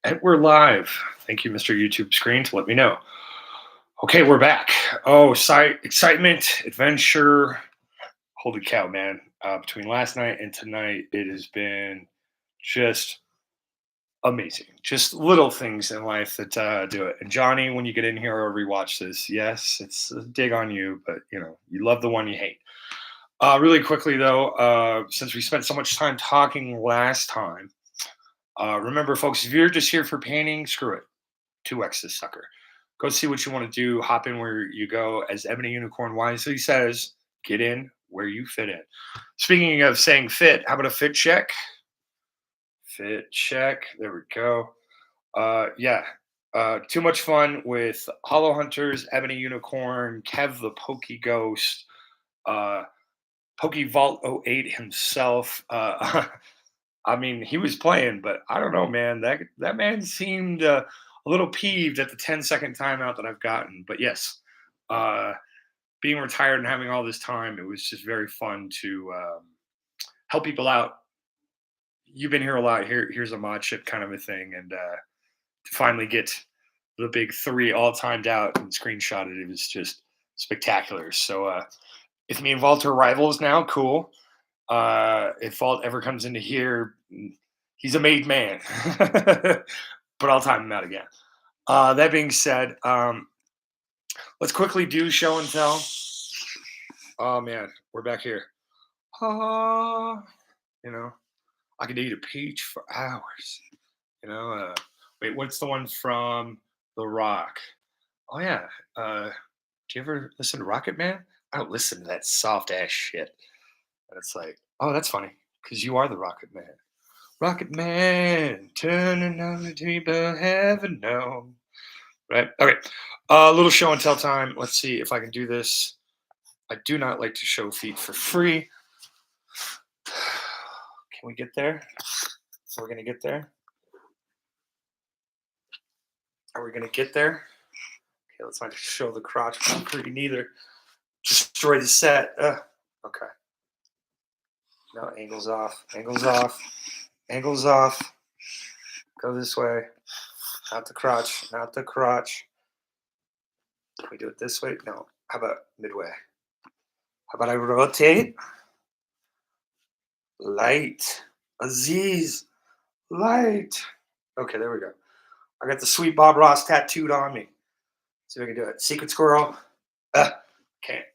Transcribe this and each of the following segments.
And we're live. Thank you, Mr. YouTube screen, to let me know. Okay, we're back. Oh, excitement, adventure. Holy cow, man. Between last night and tonight, it has been just amazing. Just little things in life that do it. And Johnny, when you get in here or rewatch this, yes, it's a dig on you, but you love the one you hate. Really quickly, though, since we spent so much time talking last time, remember, folks, if you're just here for painting, screw it. 2x this sucker. Go see what you want to do. Hop in where you go. As Ebony Unicorn wisely says, get in where you fit in. Speaking of saying fit, how about a fit check? Fit check. There we go. Yeah. Too much fun with Hollow Hunters, Ebony Unicorn, Kev the Pokey Ghost, uh, Pokey Vault '08 himself. I mean, he was playing, but I don't know, man. That man seemed a little peeved at the 10-second timeout that I've gotten. But yes, uh, being retired and having all this time, it was just very fun to help people out. You've been here a lot. Here's a mod ship kind of a thing, and to finally get the big three all timed out and screenshotted, it was just spectacular. So if me and Vault are rivals now, cool. If Vault ever comes into here, he's a made man. But I'll time him out again. That being said, let's quickly do show and tell. Oh man, we're back here. Ah, you know, I could eat a peach for hours. Wait, what's the one from The Rock? Oh yeah. Do you ever listen to Rocket Man? I don't listen to that soft ass shit. And it's like, oh, that's funny because you are the Rocket Man. Rocket Man, turning on the people, heaven knows. Right? Okay. A little show and tell time. Let's see if I can do this. I do not like to show feet for free. Can we get there? We're going to get there. Are we going to get there? Okay, let's not show the crotch for free neither. Destroy the set. Okay. No, angles off. Angles off. Angles off. Go this way. Not the crotch. Not the crotch. Can we do it this way? No. How about midway? How about I rotate? Light. Aziz. Light. Okay, there we go. I got the sweet Bob Ross tattooed on me. See if I can do it. Secret squirrel. Can't.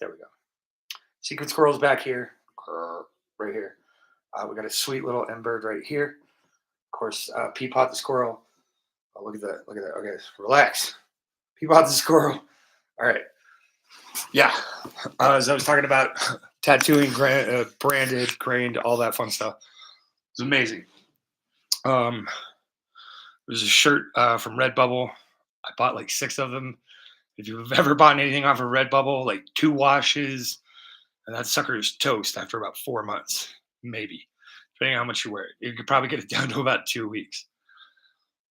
There we go. Secret squirrel's back here. Right here. We got a sweet little M bird right here. Of course, Peapod the squirrel. Oh, look at that. Look at that. Okay, relax. Peapod the squirrel. All right. Yeah. As I was talking about tattooing, branded, grained, all that fun stuff. It's amazing. There's a shirt from Redbubble. I bought like 6 of them. If you've ever bought anything off of Redbubble, like 2 washes, and that sucker is toast after about 4 months, maybe, depending on how much you wear it. You could probably get it down to about 2 weeks.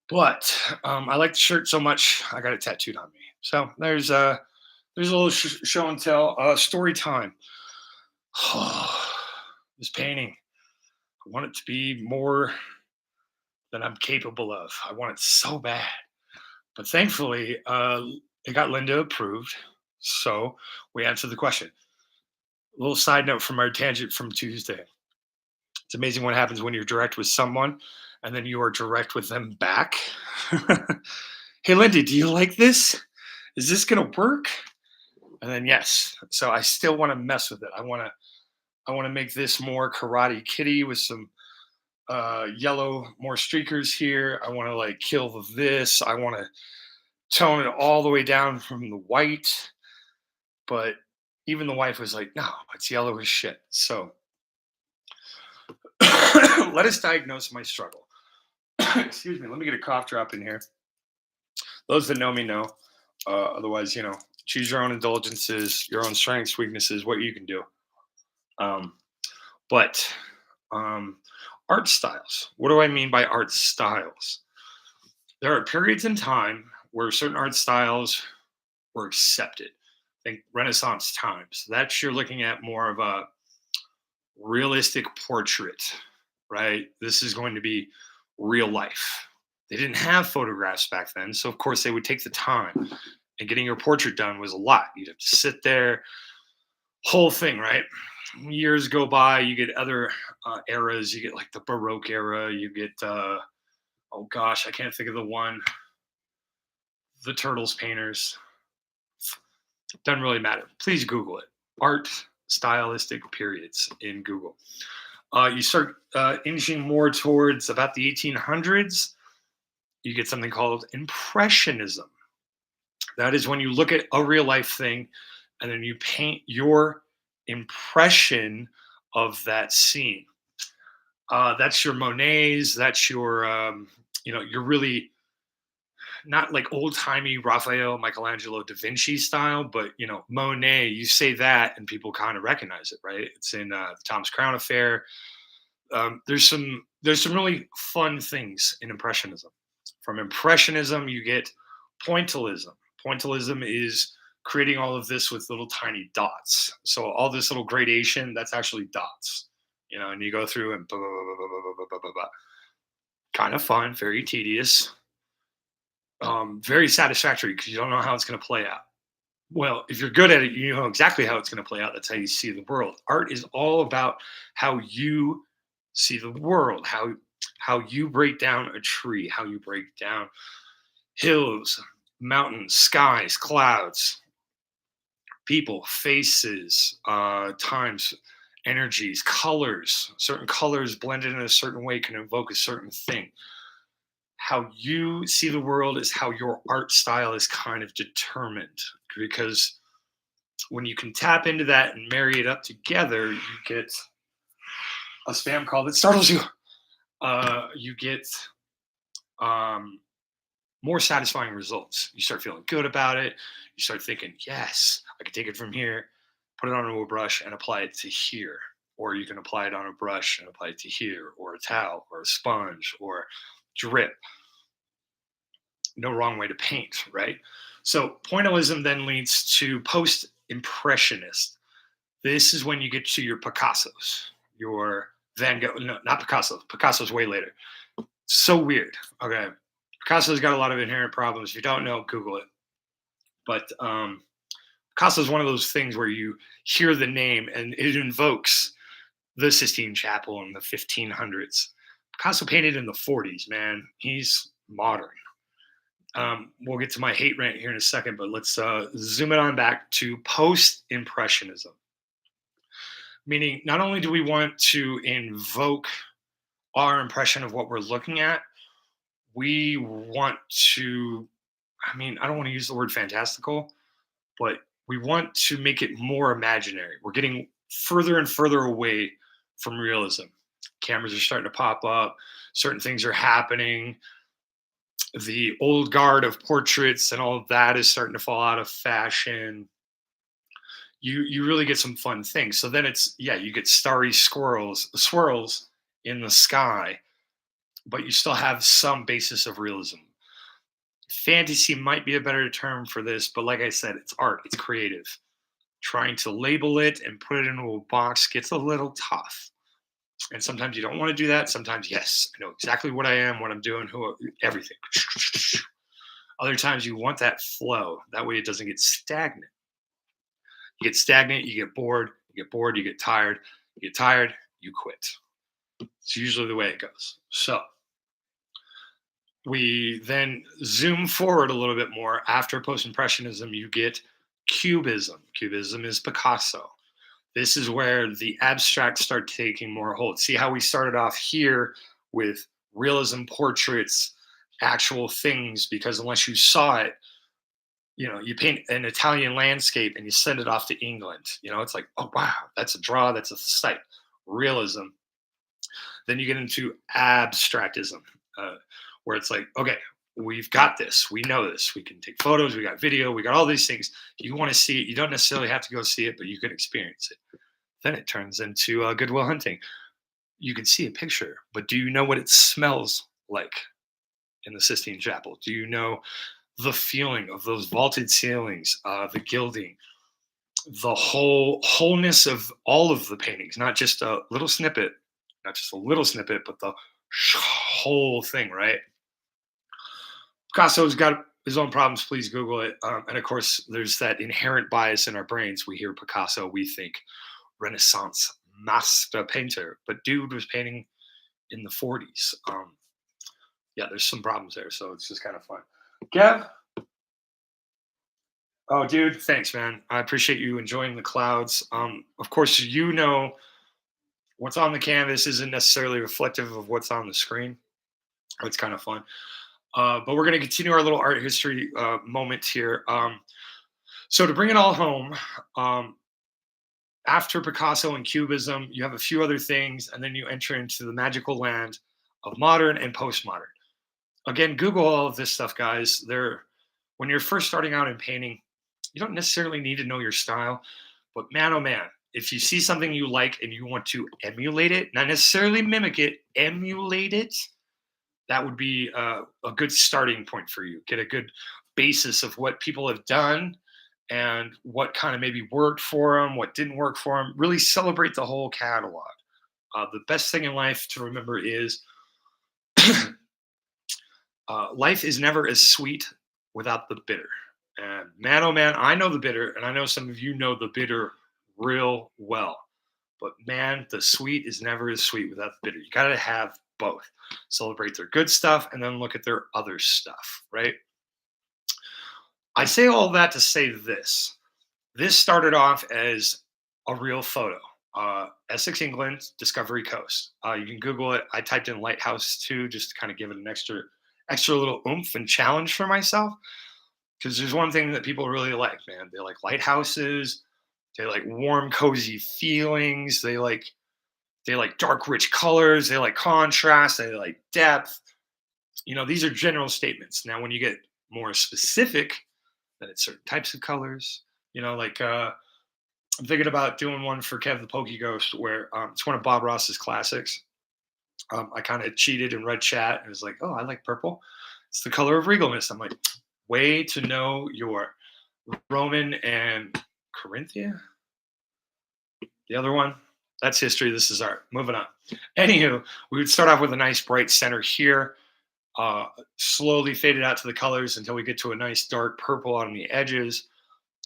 But I like the shirt so much, I got it tattooed on me. So there's a little show and tell, story time. This painting, I want it to be more than I'm capable of. I want it so bad. But thankfully, it got Linda approved. So we answered the question. A little side note from our tangent from Tuesday. It's amazing what happens when you're direct with someone and then you are direct with them back. Hey, Linda, do you like this? Is this going to work? And then, yes. So I still want to mess with it. I want to make this more Karate Kitty with some yellow, more streakers here. I want to like kill this. I want to tone it all the way down from the white. But even the wife was like, no, it's yellow as shit. So let us diagnose my struggle. Excuse me. Let me get a cough drop in here. Those that know me know. Otherwise, choose your own indulgences, your own strengths, weaknesses, what you can do. But art styles. What do I mean by art styles? There are periods in time where certain art styles were accepted. Think Renaissance times. That's you're looking at more of a realistic portrait. right? This is going to be real life. They didn't have photographs back then, so of course they would take the time. And getting your portrait done was a lot. You'd have to sit there, whole thing, right? Years go by, you get other eras. You get like the Baroque era. You get oh gosh, I can't think of the one. The Turtles painters. Doesn't really matter. Please Google it. Art stylistic periods in Google. You start inching more towards about the 1800s. You get something called Impressionism. That is when you look at a real life thing and then you paint your impression of that scene. That's your Monets. That's your, you're really not like old timey Raphael, Michelangelo, Da Vinci style, but Monet. You say that, and people kind of recognize it, right? It's in the Thomas Crown Affair. There's some really fun things in Impressionism. From Impressionism, you get Pointillism. Pointillism is creating all of this with little tiny dots. So all this little gradation, that's actually dots. And you go through and blah, blah, blah, blah, blah, blah, blah, blah, blah. Kind of fun, very tedious, very satisfactory because you don't know how it's going to play out. Well, if you're good at it, you know exactly how it's going to play out. That's how you see the world. Art is all about how you see the world, how you break down a tree, how you break down hills, mountains, skies, clouds, people, faces, times, energies, colors. Certain colors blended in a certain way can evoke a certain thing. How you see the world is how your art style is kind of determined, because when you can tap into that and marry it up together, you get a spam call that startles you. You get more satisfying results. You start feeling good about it. You start thinking, yes, I can take it from here, put it onto a brush and apply it to here. Or you can apply it on a brush and apply it to here, or a towel, or a sponge, or drip. No wrong way to paint, right? So pointillism then leads to post-impressionist. This is when you get to your Picassos, your Van Gogh. No, not Picasso. Picasso's way later. So weird. Okay. Picasso's got a lot of inherent problems. If you don't know, Google it. But Picasso is one of those things where you hear the name and it invokes the Sistine Chapel in the 1500s. Picasso painted in the 40s, man. He's modern. We'll get to my hate rant here in a second, but let's zoom it on back to post-impressionism. Meaning, not only do we want to invoke our impression of what we're looking at, we want to, I don't want to use the word fantastical, but we want to make it more imaginary. We're getting further and further away from realism. Cameras are starting to pop up, certain things are happening. The old guard of portraits and all of that is starting to fall out of fashion. You really get some fun things. So then you get starry swirls in the sky, but you still have some basis of realism. Fantasy might be a better term for this, but like I said, it's art, it's creative. Trying to label it and put it into a box gets a little tough. And sometimes you don't want to do that. Sometimes, yes, I know exactly what I am, what I'm doing, everything. Other times you want that flow. That way it doesn't get stagnant. You get stagnant, you get bored, you get tired, you quit. It's usually the way it goes. So we then zoom forward a little bit more. After post-impressionism, you get cubism. Cubism is Picasso. This is where the abstracts start taking more hold. See how we started off here with realism portraits, actual things, because unless you saw it, you paint an Italian landscape and you send it off to England. It's like, oh, wow, that's a draw, that's a sight. Realism. Then you get into abstractism, where it's like, okay, we've got this. We know this. We can take photos. We got video. We got all these things. You want to see it. You don't necessarily have to go see it, but you can experience it. Then it turns into Good Will Hunting. You can see a picture, but do you know what it smells like in the Sistine Chapel? Do you know the feeling of those vaulted ceilings, the gilding, the wholeness of all of the paintings, not just a little snippet, not just a little snippet, but the whole thing, right? Picasso's got his own problems. Please Google it. And of course, there's that inherent bias in our brains. We hear Picasso, we think Renaissance master painter, but dude was painting in the 40s. Yeah, there's some problems there, so it's just kind of fun. Gav, oh, dude, thanks, man. I appreciate you enjoying the clouds. Of course, what's on the canvas isn't necessarily reflective of what's on the screen. It's kind of fun. But we're going to continue our little art history moment here. So to bring it all home, um, after Picasso and Cubism, you have a few other things, and then you enter into the magical land of modern and postmodern. Again, Google all of this stuff, guys. When you're first starting out in painting, you don't necessarily need to know your style, but man, oh man, if you see something you like and you want to emulate it, not necessarily mimic it, emulate it, that would be a good starting point for you. Get a good basis of what people have done and what kind of maybe worked for them, what didn't work for them. Really celebrate the whole catalog. The best thing in life to remember is life is never as sweet without the bitter. And man, oh man, I know the bitter, and I know some of you know the bitter real well. But man, the sweet is never as sweet without the bitter. You got to have both. Celebrate their good stuff and then look at their other stuff, right? I say all that to say this. This started off as a real photo. Essex, England, Discovery Coast. You can Google it. I typed in Lighthouse too, just to kind of give it an extra little oomph and challenge for myself. Because there's one thing that people really like, man. They like lighthouses. They like warm, cozy feelings. They like dark, rich colors. They like contrast. They like depth. These are general statements. Now, when you get more specific, then it's certain types of colors. I'm thinking about doing one for Kev the Pokey Ghost, where it's one of Bob Ross's classics. I kind of cheated and read chat and was like, oh, I like purple. It's the color of regalness. I'm like, way to know your Roman and Corinthia. The other one, that's history. This is art. Moving on. Anywho, we would start off with a nice bright center here, slowly fade it out to the colors until we get to a nice dark purple on the edges.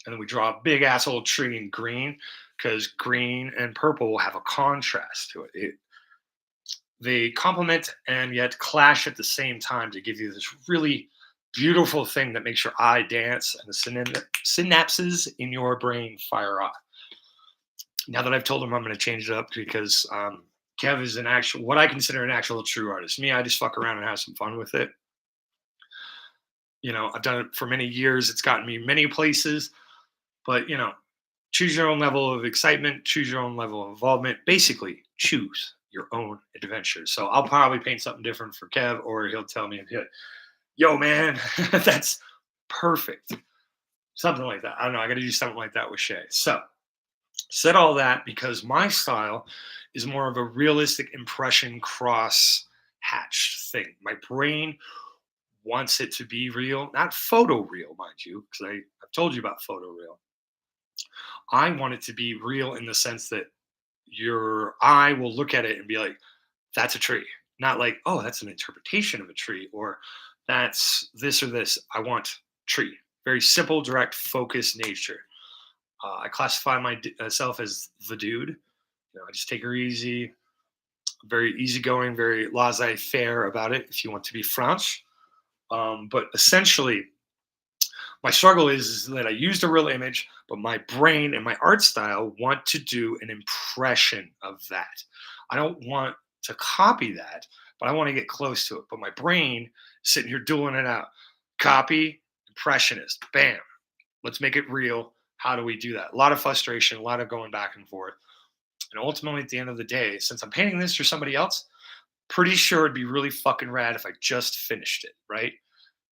And then we draw a big asshole tree in green, because green and purple will have a contrast to it. They complement and yet clash at the same time to give you this really beautiful thing that makes your eye dance and the synapses in your brain fire off. Now that I've told him, I'm going to change it up because Kev is what I consider an actual true artist. Me, I just fuck around and have some fun with it. I've done it for many years. It's gotten me many places, but choose your own level of excitement, choose your own level of involvement. Basically, choose your own adventure. So I'll probably paint something different for Kev, or he'll tell me, yo, man, that's perfect. Something like that. I don't know. I got to do something like that with Shay. So, said all that because my style is more of a realistic impression cross hatch thing. My brain wants it to be real, not photo real, mind you, because I've told you about photo real. I want it to be real in the sense that your eye will look at it and be like, that's a tree. Not like, oh, that's an interpretation of a tree, or that's this or this. I want tree. Very simple, direct, focused nature. I classify myself as the dude. I just take her easy, very easygoing, very laissez-faire about it, if you want to be French. But essentially, my struggle is that I used a real image, but my brain and my art style want to do an impression of that. I don't want to copy that, but I want to get close to it. But my brain is sitting here dueling it out. Copy, impressionist, bam. Let's make it real. How do we do that? A lot of frustration, a lot of going back and forth. And ultimately, at the end of the day, since I'm painting this for somebody else, pretty sure it'd be really fucking rad if I just finished it, right?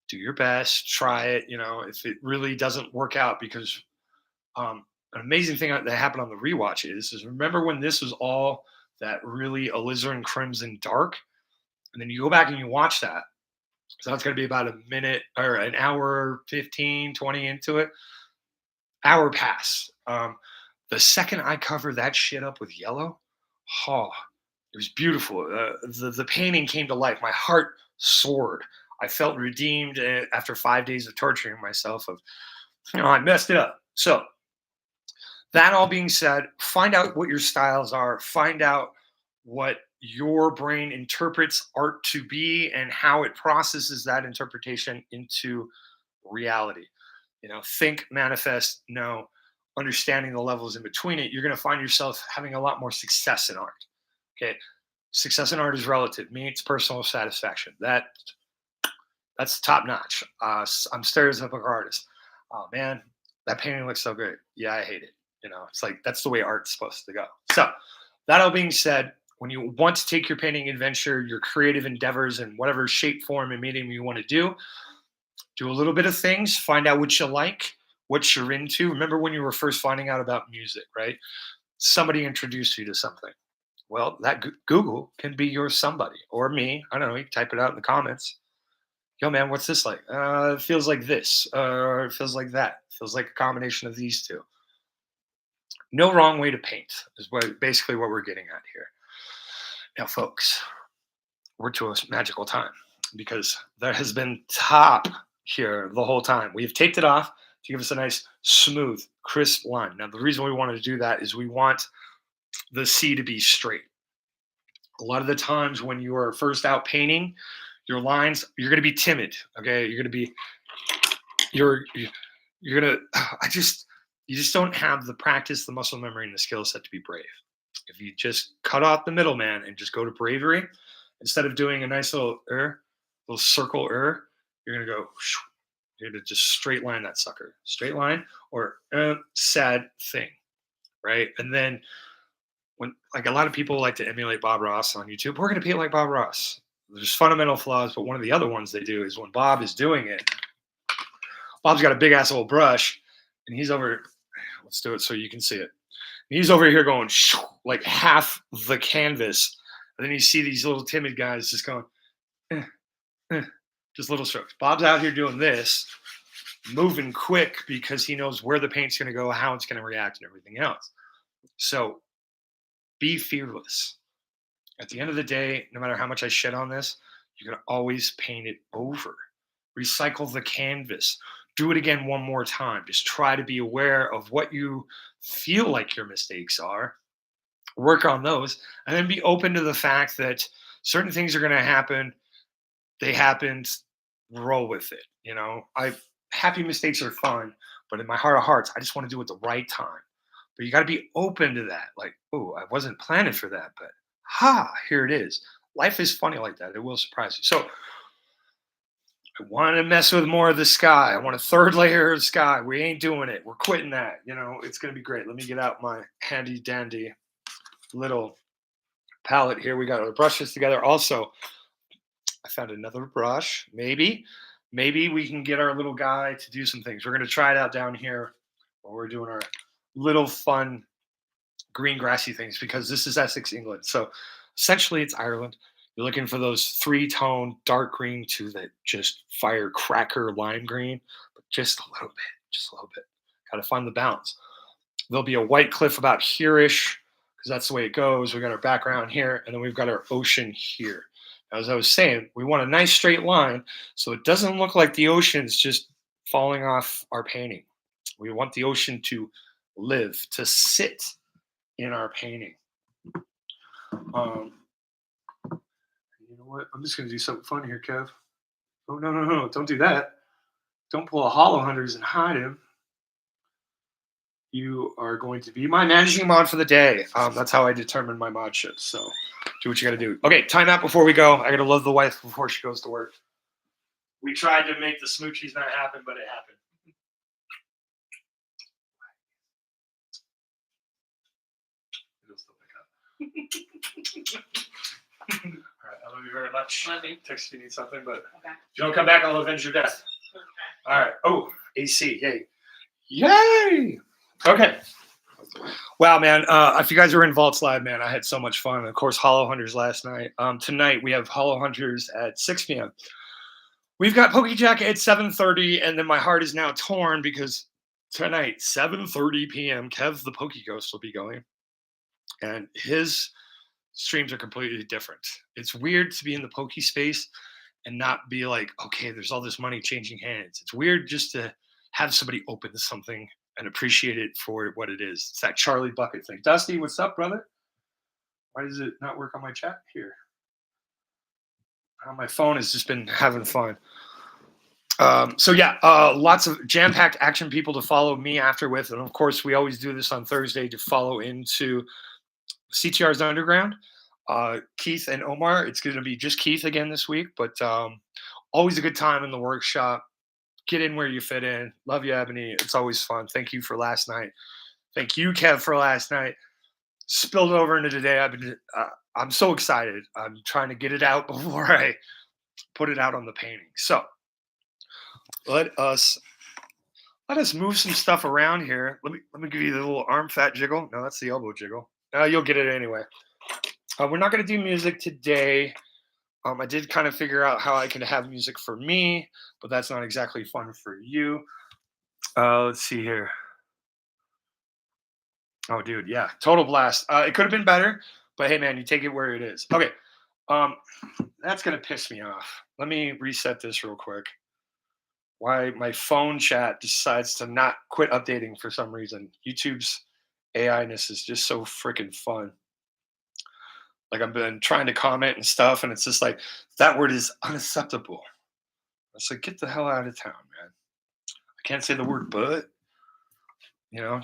Do your best, try it. If it really doesn't work out, because an amazing thing that happened on the rewatch is remember when this was all that really alizarin crimson dark, and then you go back and you watch that. So that's going to be about a minute or an hour, 15, 20 into it. Hour pass. The second I cover that shit up with yellow, oh, It was beautiful. The painting came to life. My heart soared. I felt redeemed after 5 days of torturing myself. I messed it up. So that all being said, find out what your styles are. Find out what your brain interprets art to be and how it processes that interpretation into reality. Think, manifest, know, understanding the levels in between it. You're going to find yourself having a lot more success in art. Okay. Success in art is relative. Me, it's personal satisfaction. That's top notch. I'm stereotypical artist. Oh man, that painting looks so great. Yeah, I hate it. It's like that's the way art's supposed to go. So, that all being said, when you want to take your painting adventure, your creative endeavors, in whatever shape, form, and medium you want to do a little bit of things, find out what you like, what you're into. Remember when you were first finding out about music, right? Somebody introduced you to something. Well, that Google can be your somebody or me. I don't know. You can type it out in the comments. Yo, man, what's this like? It feels like this, or it feels like that. It feels like a combination of these two. No wrong way to paint is basically what we're getting at here. Now, folks, we're to a magical time because there has been top here the whole time. We've taped it off to give us a nice, smooth, crisp line. Now, the reason we wanted to do that is we want the C to be straight. A lot of the times when you are first out painting, your lines, you're going to be timid. Okay. You're going to be, you're going to, you just don't have the practice, the muscle memory, and the skill set to be brave. If you just cut off the middleman and just go to bravery, instead of doing a nice little circle you're going to go, you're going to just straight line that sucker. Straight line or sad thing. Right. And then when like a lot of people like to emulate Bob Ross on YouTube, we're going to paint like Bob Ross. There's fundamental flaws, but one of the other ones they do is when Bob is doing it, Bob's got a big ass old brush and he's over. Let's do it so you can see it. He's over here going like half the canvas. And then you see these little timid guys just going, just little strokes. Bob's out here doing this, moving quick because he knows where the paint's going to go, how it's going to react, and everything else. So be fearless. At the end of the day, no matter how much I shit on this, you can always paint it over. Recycle the canvas. Do it again one more time. Just try to be aware of what you feel like your mistakes are. Work on those, and then be open to the fact that certain things are going to happen. They happened. Roll with it. Happy mistakes are fun, but in my heart of hearts, I just want to do it the right time. But you got to be open to that. Like, oh, I wasn't planning for that, but here it is. Life is funny like that. It will surprise you. So I want to mess with more of the sky. I want a third layer of sky. We ain't doing it. We're quitting that. It's going to be great. Let me get out my handy dandy little palette here. We got our brushes together. Also, I found another brush. Maybe we can get our little guy to do some things. We're going to try it out down here while we're doing our little fun green grassy things because this is Essex, England. So essentially it's Ireland. You're looking for those 3-tone dark green to that just firecracker lime green, but just a little bit. Got to find the balance. There'll be a white cliff about here-ish because that's the way it goes. We got our background here, and then we've got our ocean here. As I was saying, we want a nice straight line so it doesn't look like the ocean's just falling off our painting. We want the ocean to live, to sit in our painting. You know what? I'm just going to do something fun here, Kev. Oh, no. Don't do that. Don't pull a Hollow Hunters and hide him. You are going to be my managing mod for the day. That's how I determine my mod shifts. So do what you got to do. Okay, time out before we go. I got to love the wife before she goes to work. We tried to make the smoochies not happen, but it happened. It'll still pick up. All right, I love you very much. Love you. Text if you need something, but Okay. if you don't come back, I'll avenge your death. Okay. All right. Oh, AC. Yay. Yay. Okay. Wow, man. If you guys were in Vaults Live, man, I had so much fun. Of course, Hollow Hunters last night. Tonight, we have Hollow Hunters at 6 p.m. We've got PokeJack at 7:30, and then my heart is now torn because tonight, 7:30 p.m., Kev the Poke Ghost will be going. And his streams are completely different. It's weird to be in the pokey space and not be like, okay, there's all this money changing hands. It's weird just to have somebody open something and appreciate it for what it is. It's that Charlie Bucket thing. Dusty, what's up, brother? Why does it not work on my chat here? My phone has just been having fun. So yeah, lots of jam-packed action people to follow me after with, and of course we always do this on Thursday to follow into CTR's Underground. Keith and Omar. It's going to be just Keith again this week, but always a good time in the workshop. Get in where you fit in. Love you, Ebony. It's always fun. Thank you for last night. Thank you, Kev, for last night. Spilled over into today. I'm so excited. I'm trying to get it out before I put it out on the painting. So let us move some stuff around here. Let me give you the little arm fat jiggle. No, that's the elbow jiggle. You'll get it anyway. We're not going to do music today. I did kind of figure out how I can have music for me, but that's not exactly fun for you. Let's see here. Oh, dude, yeah, total blast. It could have been better, but hey, man, you take it where it is. Okay, that's gonna piss me off. Let me reset this real quick. Why my phone chat decides to not quit updating for some reason? YouTube's AI-ness is just so freaking fun. Like I've been trying to comment and stuff, and it's just like that word is unacceptable. It's like get the hell out of town, man. I can't say the word but.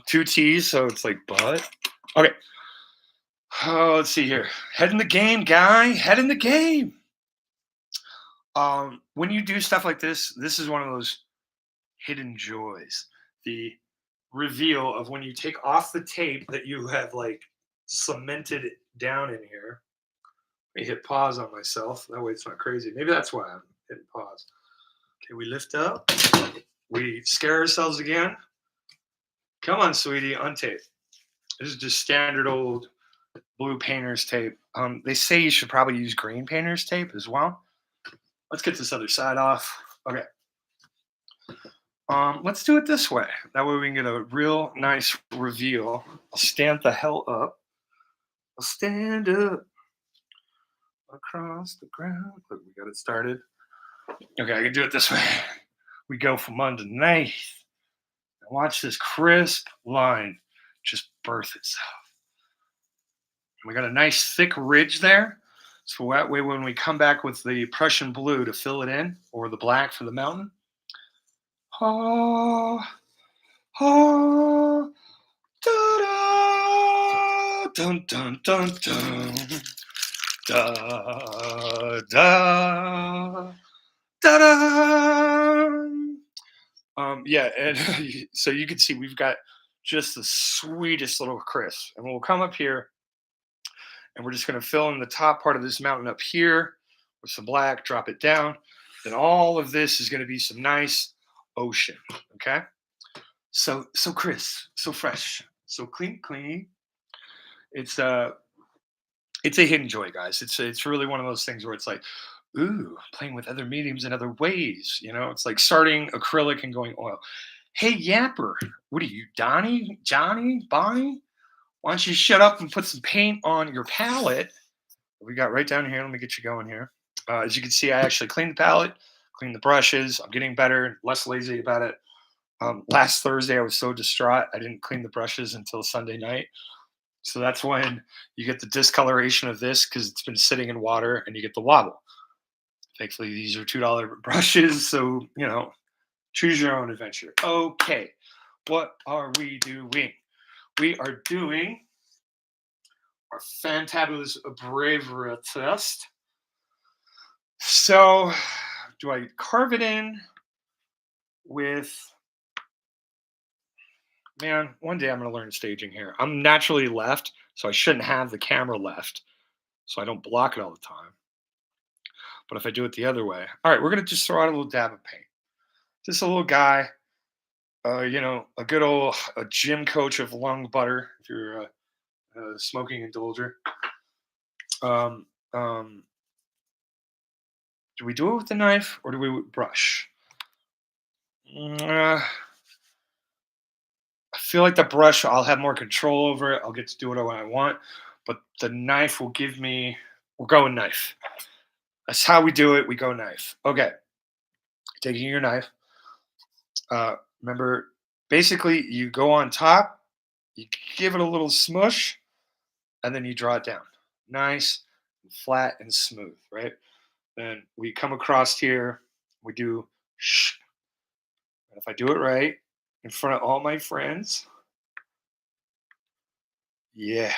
Two T's, so it's like but. Okay. Oh, let's see here. Head in the game, guy. Head in the game. When you do stuff like this is one of those hidden joys. The reveal of when you take off the tape that you have like cemented down in here. Let me hit pause on myself. That way it's not crazy. Maybe that's why I'm hitting pause. Okay, we lift up. We scare ourselves again. Come on, sweetie, untape. This is just standard old blue painter's tape. They say you should probably use green painter's tape as well. Let's get this other side off. Okay. Let's do it this way. That way we can get a real nice reveal. I'll stand the hell up. I'll stand up across the ground. Look, we got it started. Okay, I can do it this way. We go from underneath. And watch this crisp line just birth itself. We got a nice thick ridge there. So that way when we come back with the Prussian blue to fill it in, or the black for the mountain. Oh, oh, da, da, dun, dun, dun, dun, da, da, da, da. Yeah, and so you can see we've got just the sweetest little crisp. And we'll come up here and we're just going to fill in the top part of this mountain up here with some black, drop it down. Then all of this is going to be some nice ocean, okay? So crisp, so fresh, so clean. It's a hidden joy, guys. It's really one of those things where it's like, ooh, playing with other mediums in other ways. It's like starting acrylic and going oil. Hey, Yapper, what are you, Donnie, Johnny, Bonnie? Why don't you shut up and put some paint on your palette? We got right down here. Let me get you going here. As you can see, I actually cleaned the palette, cleaned the brushes. I'm getting better, less lazy about it. Last Thursday, I was so distraught. I didn't clean the brushes until Sunday night. So that's when you get the discoloration of this because it's been sitting in water and you get the wobble. Thankfully, these are $2 brushes. So, choose your own adventure. Okay. What are we doing? We are doing our fantabulous Bravura test. So, do I carve it in with... Man, one day I'm going to learn staging here. I'm naturally left, so I shouldn't have the camera left, so I don't block it all the time. But if I do it the other way... All right, we're going to just throw out a little dab of paint. Just a little guy, a good old gym coach of lung butter, if you're a smoking indulger. Do we do it with the knife or do we brush? I feel like the brush, I'll have more control over it. I'll get to do it when I want. but the knife will give me. We're going knife. That's how we do it. We go knife. Okay, taking your knife. Remember, basically, you go on top, you give it a little smush, and then you draw it down. Nice, and flat, and smooth, right? Then we come across here, we do shh. And if I do it right in front of all my friends, yeah.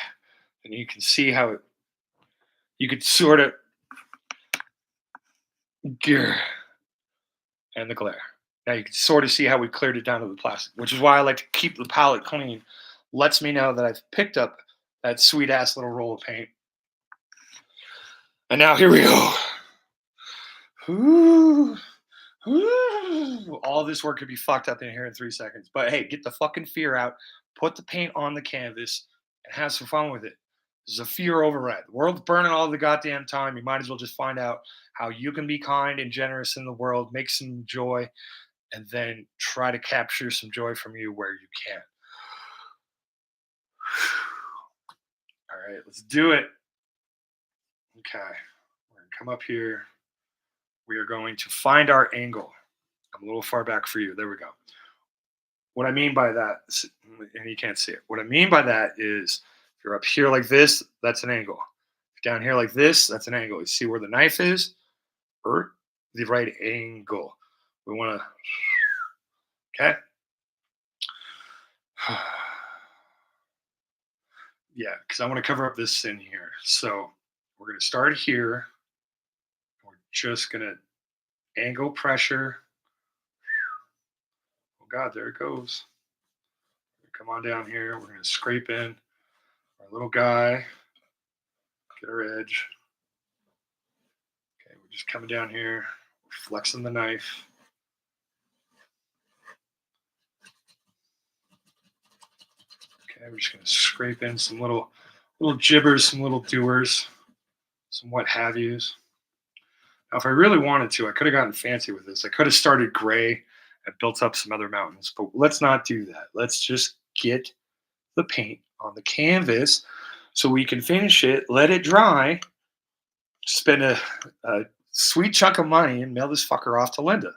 And you can see how you could sort of, grr, and the glare. Now you can sort of see how we cleared it down to the plastic, which is why I like to keep the palette clean. Lets me know that I've picked up that sweet ass little roll of paint. And now here we go. Ooh, ooh. All this work could be fucked up in here in 3 seconds. But hey, get the fucking fear out, put the paint on the canvas, and have some fun with it. This is a fear override. The world's burning all the goddamn time. You might as well just find out how you can be kind and generous in the world, make some joy, and then try to capture some joy from you where you can. All right, let's do it. Okay, we're gonna come up here. We are going to find our angle. I'm a little far back for you. There we go. What I mean by that, and you can't see it. What I mean by that is if you're up here like this, that's an angle. If you're down here like this, that's an angle. You see where the knife is? Or the right angle. We want to, okay? Yeah, because I want to cover up this sin here. So we're going to start here. We're just going to angle pressure. Oh, God, there it goes. Come on down here. We're going to scrape in our little guy, get our edge. Okay, we're just coming down here, we're flexing the knife. Okay, we're just going to scrape in some little jibbers, some little doers, some what have yous. Now, if I really wanted to, I could have gotten fancy with this. I could have started gray and built up some other mountains, but let's not do that. Let's just get the paint on the canvas so we can finish it, let it dry, spend a sweet chunk of money and mail this fucker off to Linda.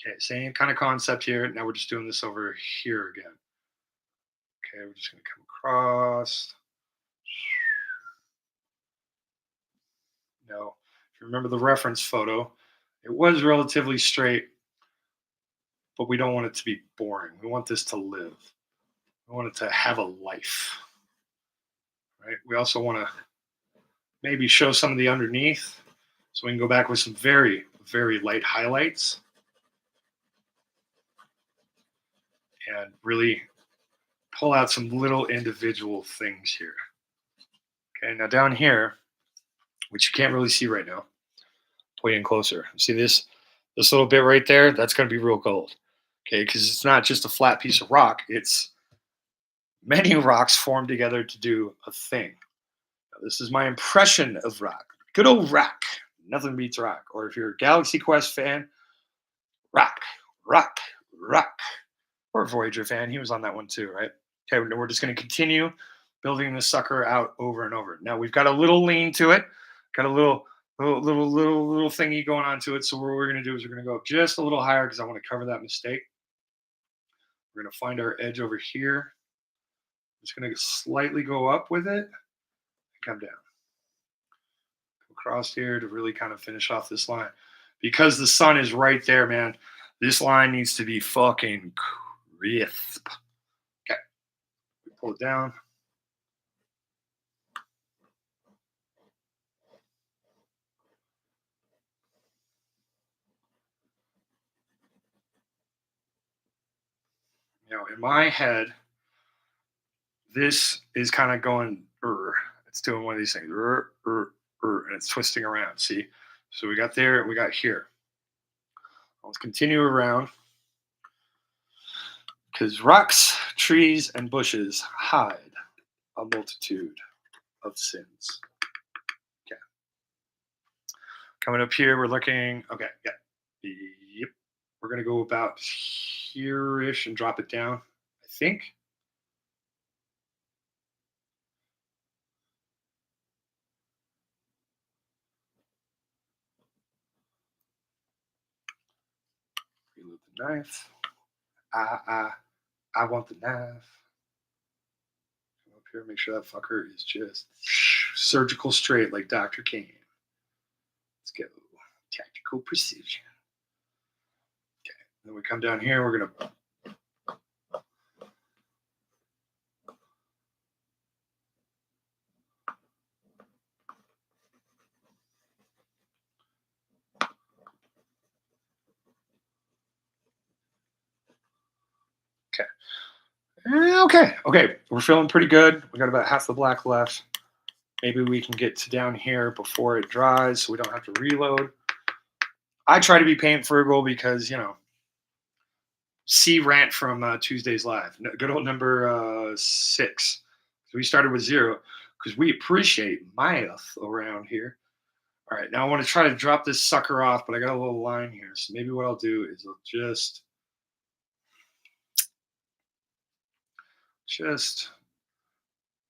Okay, same kind of concept here. Now we're just doing this over here again. Okay, we're just going to come across. Now, if you remember the reference photo, it was relatively straight, but we don't want it to be boring. We want this to live. We want it to have a life, right? We also want to maybe show some of the underneath so we can go back with some very, very light highlights and really pull out some little individual things here. Okay, now down here, which you can't really see right now, way in closer. See this little bit right there? That's going to be real gold. Okay, because it's not just a flat piece of rock. It's many rocks formed together to do a thing. Now, this is my impression of rock. Good old rock. Nothing beats rock. Or if you're a Galaxy Quest fan, rock, rock, rock. Or a Voyager fan. He was on that one too, right? Okay, we're just going to continue building this sucker out over and over. Now we've got a little lean to it. Got a little thingy going on to it. So what we're going to do is we're going to go up just a little higher because I want to cover that mistake. We're going to find our edge over here. I'm just going to slightly go up with it and come down. Come across here to really kind of finish off this line. Because the sun is right there, man, this line needs to be fucking crisp. Okay. We pull it down. You know, in my head, this is kind of going, it's doing one of these things, and it's twisting around. See? So we got there, we got here. Let's continue around because rocks, trees, and bushes hide a multitude of sins. Okay. Coming up here, we're looking, okay, yeah. Yep. We're going to go about here-ish and drop it down, I think. Knife. I want the knife. Come up here, make sure that fucker is just surgical straight like Dr. Kane. Let's go. Tactical precision. Okay. Then we come down here, we're gonna okay. We're feeling pretty good. We got about half the black left. Maybe we can get to down here before it dries so we don't have to reload. I try to be paint frugal because, see rant from Tuesday's live. Good old number 6. We started with 0 because we appreciate math around here. All right, now I want to try to drop this sucker off, but I got a little line here. So maybe what I'll do is I'll just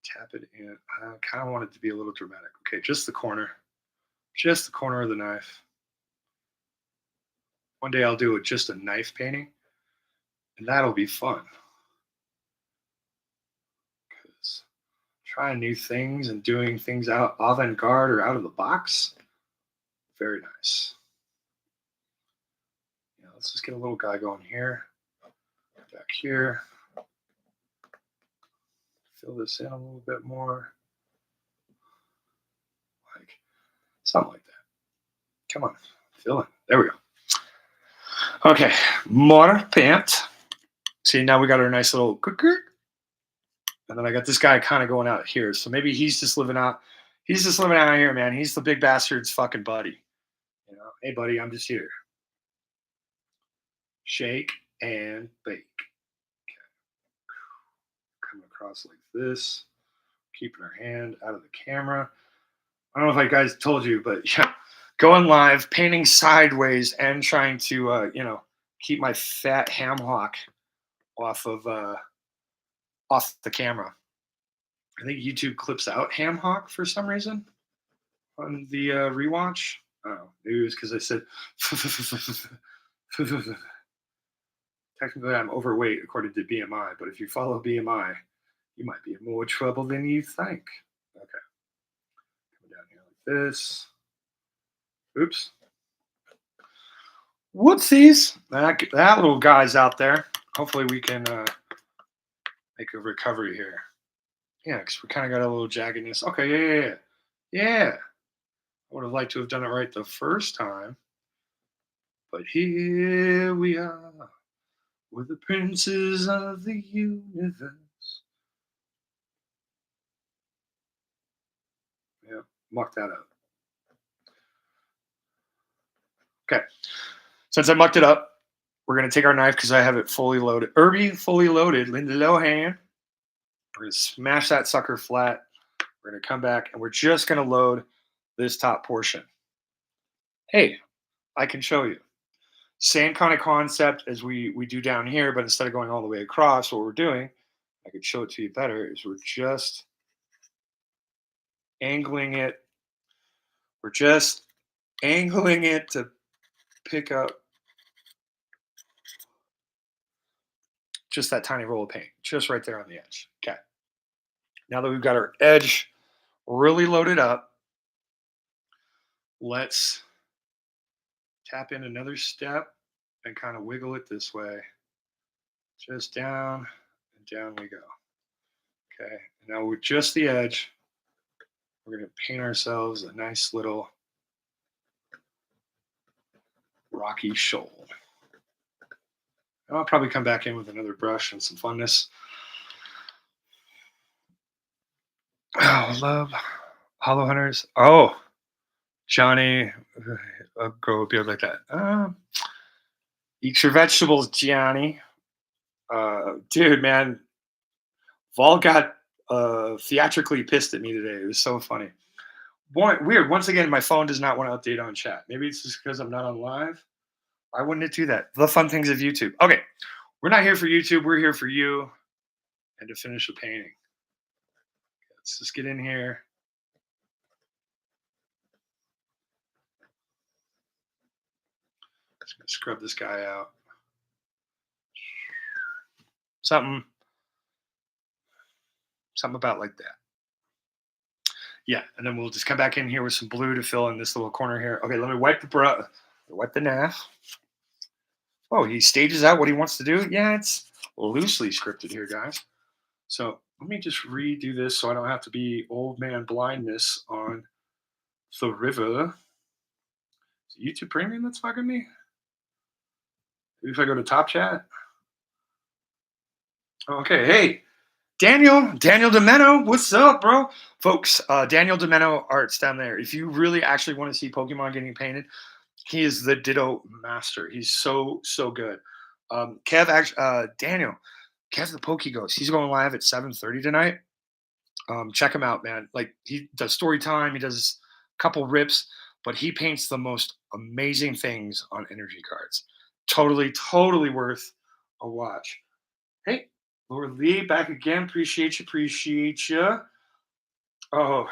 tap it in. I kind of want it to be a little dramatic. Okay, just the corner of the knife. One day I'll do it just a knife painting, and that'll be fun. Because trying new things and doing things out avant-garde or out of the box, very nice. Yeah, let's just get a little guy going here, back here. Fill this in a little bit more, like something like that. Come on, fill in. There we go. Okay, more paint. See, now we got our nice little cooker. And then I got this guy kind of going out here. So maybe he's just living out. He's just living out here, man. He's the big bastard's fucking buddy. Hey buddy, I'm just here. Shake and bake. Okay. Coming across like this. Keeping our hand out of the camera. I don't know if I guys told you, but yeah, going live, painting sideways, and trying to keep my fat ham hock off the camera. I think YouTube clips out ham hock for some reason on the rewatch. Oh, maybe it was because I said technically I'm overweight according to BMI, but if you follow BMI, you might be in more trouble than you think. Okay, coming down here like this. Oops. Whoopsies. That little guy's out there. Hopefully we can make a recovery here. Yeah, because we kind of got a little jaggedness. Okay, yeah. I would have liked to have done it right the first time. But here we are. We're the princes of the universe. Yeah, muck that up. Okay. Since I mucked it up, we're going to take our knife because I have it fully loaded. Irby fully loaded. Lindsay Lohan. We're going to smash that sucker flat. We're going to come back and we're just going to load this top portion. Hey, I can show you. Same kind of concept as we do down here, but instead of going all the way across, what we're doing, I could show it to you better, is we're just angling it. We're just angling it to pick up just that tiny roll of paint, just right there on the edge. Okay. Now that we've got our edge really loaded up, let's tap in another step and kind of wiggle it this way. Just down and down we go. Okay. Now with just the edge, we're going to paint ourselves a nice little rocky shoal. I'll probably come back in with another brush and some funness. Oh, love Hollow Hunters. Oh, Johnny, I'll grow a beard like that. Eat your vegetables, Johnny. Dude, man, Vol got theatrically pissed at me today. It was so funny. Weird. Once again, my phone does not want to update on chat. Maybe it's just because I'm not on live. Why wouldn't it do that? The fun things of YouTube. Okay, we're not here for YouTube. We're here for you and to finish the painting. Let's just get in here. Just gonna scrub this guy out. Something, something about like that. Yeah, and then we'll just come back in here with some blue to fill in this little corner here. Okay, let me wipe the wipe the NAF. Oh, he stages out what he wants to do. Yeah, it's loosely scripted here, guys. So let me just redo this so I don't have to be old man blindness on the river. Is it YouTube Premium that's fucking me? Maybe if I go to Top Chat. Okay, hey, Daniel Demeno, what's up, bro? Folks, Daniel Demeno arts down there. If you really actually want to see Pokemon getting painted, he is the Ditto master. He's so good. Kev, actually, Daniel, Kev the Poke Ghost. He's going live at 7:30 tonight. Check him out, man. Like he does story time. He does a couple rips, but he paints the most amazing things on energy cards. Totally worth a watch. Hey, Lord Lee, back again. Appreciate you. Oh,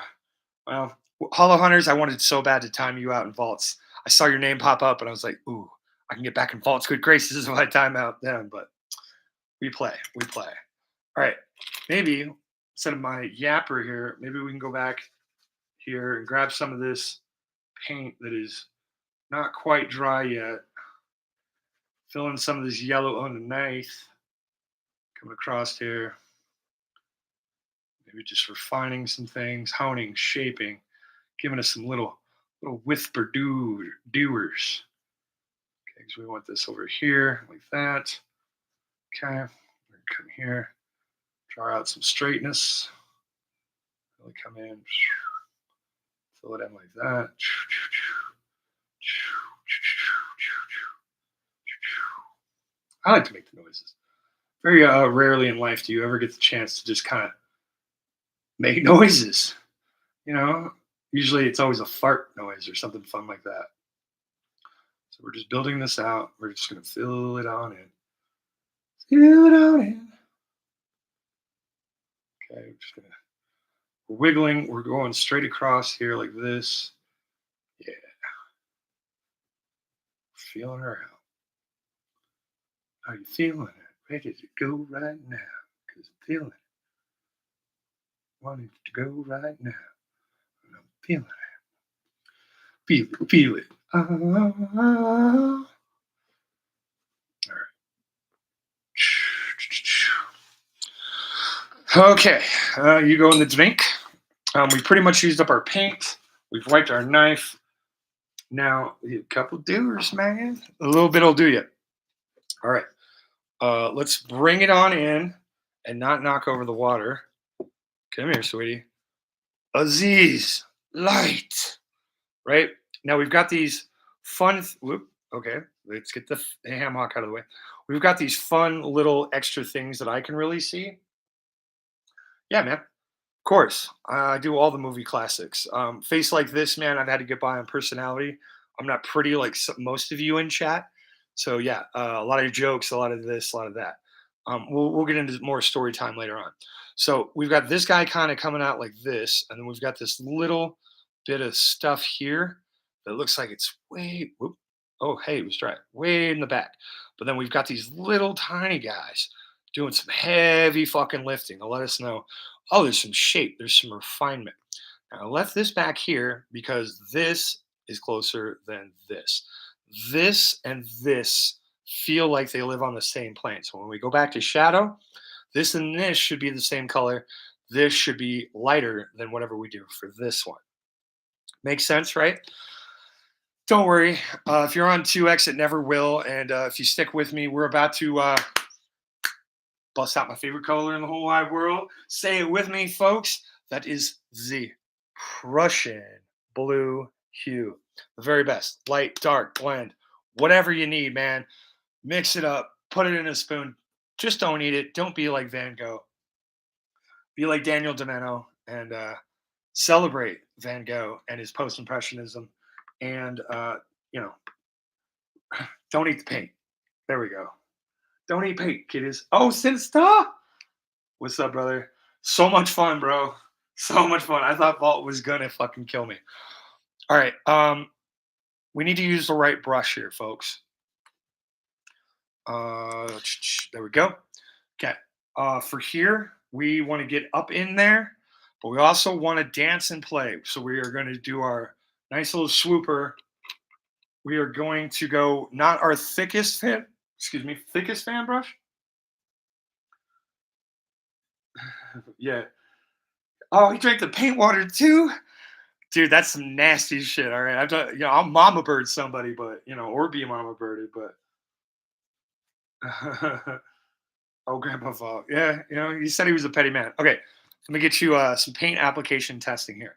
well, Hollow Hunters, I wanted so bad to time you out in vaults. I saw your name pop up and I was like, ooh, I can get back in vaults good graces if I time out them. But we play. All right. Maybe instead of my yapper here, maybe we can go back here and grab some of this paint that is not quite dry yet. Fill in some of this yellow underneath. Coming across here. Maybe just refining some things, honing, shaping, giving us some little whisper doers. Okay, so we want this over here like that. Okay, we're gonna come here, draw out some straightness. Really come in, fill it in like that. I like to make the noises. Very rarely in life do you ever get the chance to just kind of make noises. You know, usually it's always a fart noise or something fun like that. So we're just building this out. We're just going to fill it on in. Fill it on in. Okay, we're just going to, we're wiggling. We're going straight across here like this. Yeah. Feeling her out. Are you feeling it? Ready to go right now? Because I'm feeling it. Wanting to go right now. And I'm feeling it. Feel it. All right. Okay, you go in the drink. We pretty much used up our paint. We've wiped our knife. Now, a couple doers, man. A little bit will do you. All right. Let's bring it on in and not knock over the water. Come here, sweetie. Aziz, light. Right? Now we've got these fun. Whoop, okay, let's get the hammock out of the way. We've got these fun little extra things that I can really see. Yeah, man. Of course, I do all the movie classics. Face like this, man. I've had to get by on personality. I'm not pretty like most of you in chat. So yeah, a lot of jokes, a lot of this, a lot of that. We'll get into more story time later on. So we've got this guy kind of coming out like this, and then we've got this little bit of stuff here that looks like it's way. Whoop, oh, hey, it was dry, way in the back. But then we've got these little tiny guys doing some heavy fucking lifting to let us know, oh, there's some shape, there's some refinement. Now, I left this back here because this is closer than this. This and this feel like they live on the same plane. So when we go back to shadow, this and this should be the same color. This should be lighter than whatever we do for this one. Makes sense, right? Don't worry. If you're on 2X, it never will. And if you stick with me, we're about to bust out my favorite color in the whole wide world. Say it with me, folks. That is the Prussian blue hue. The very best. Light, dark, blend. Whatever you need, man. Mix it up. Put it in a spoon. Just don't eat it. Don't be like Van Gogh. Be like Daniel Demeno and celebrate Van Gogh and his post-impressionism. And, you know, don't eat the paint. There we go. Don't eat paint, kiddies. Oh, Sinister! What's up, brother? So much fun, bro. So much fun. I thought Vault was gonna fucking kill me. All right. We need to use the right brush here, folks. There we go. Okay. For here, we want to get up in there, but we also want to dance and play. So we are going to do our nice little swooper. We are going to go not our thickest fan brush. Yeah. Oh, he drank the paint water too, dude. That's some nasty shit. All right, I'll mama bird somebody, but or be mama birded, but. Oh, grandpa fault. Yeah, he said he was a petty man. Okay, let me get you some paint application testing here.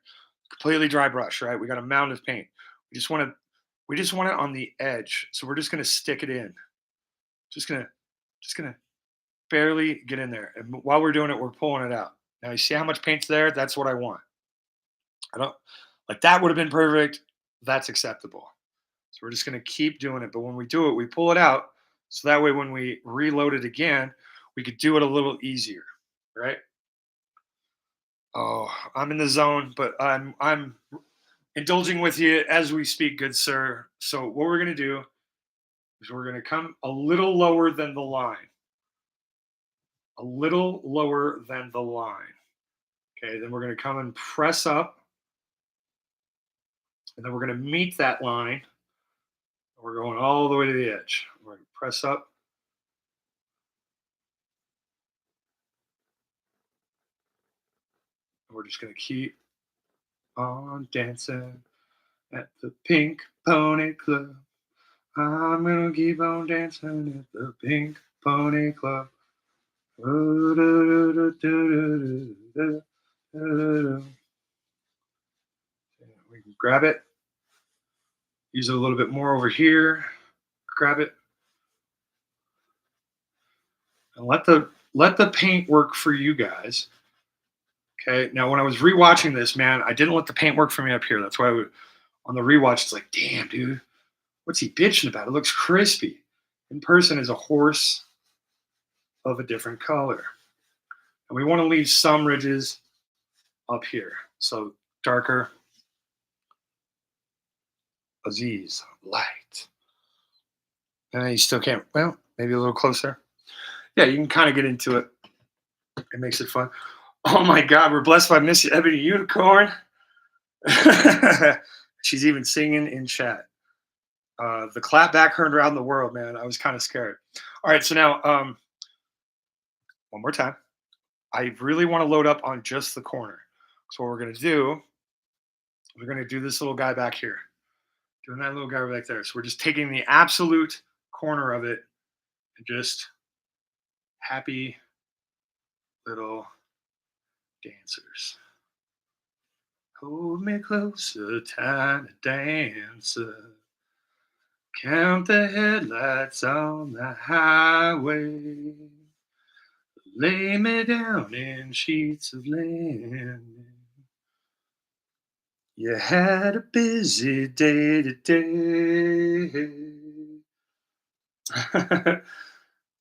Completely dry brush, right? We got a mound of paint. We just want it on the edge. So we're just gonna stick it in. Just gonna just gonna barely get in there. And while we're doing it, we're pulling it out. Now you see how much paint's there? That's what I want. I don't like that would have been perfect. That's acceptable. So we're just gonna keep doing it. But when we do it, we pull it out. So that way when we reload it again, we could do it a little easier. Right? Oh, I'm in the zone, but I'm indulging with you as we speak, good sir. So what we're gonna do is we're gonna come a little lower than the line, a little lower than the line. Okay, then we're gonna come and press up, and then we're gonna meet that line. We're going all the way to the edge. We're gonna press up, and we're just gonna keep on dancing at the Pink Pony Club. I'm gonna keep on dancing at the Pink Pony Club. We can grab it, use it a little bit more over here, grab it, and let the paint work for you guys. Okay. Now, when I was rewatching this, man, I didn't let the paint work for me up here. That's why on the rewatch, it's like, damn, dude, what's he bitching about? It looks crispy. In person is a horse of a different color. And we want to leave some ridges up here. So darker, Aziz, light. And you still can't, well, maybe a little closer. Yeah, you can kind of get into it. It makes it fun. Oh my God, we're blessed by Miss Ebony Unicorn. She's even singing in chat. The clap back heard around the world, man. I was kind of scared. All right, so now one more time. I really want to load up on just the corner. So what we're gonna do this little guy back here. Doing that little guy back there. So we're just taking the absolute corner of it and just happy little dancers. Hold me closer, tiny dancer. Count the headlights on the highway. Lay me down in sheets of linen. You had a busy day today.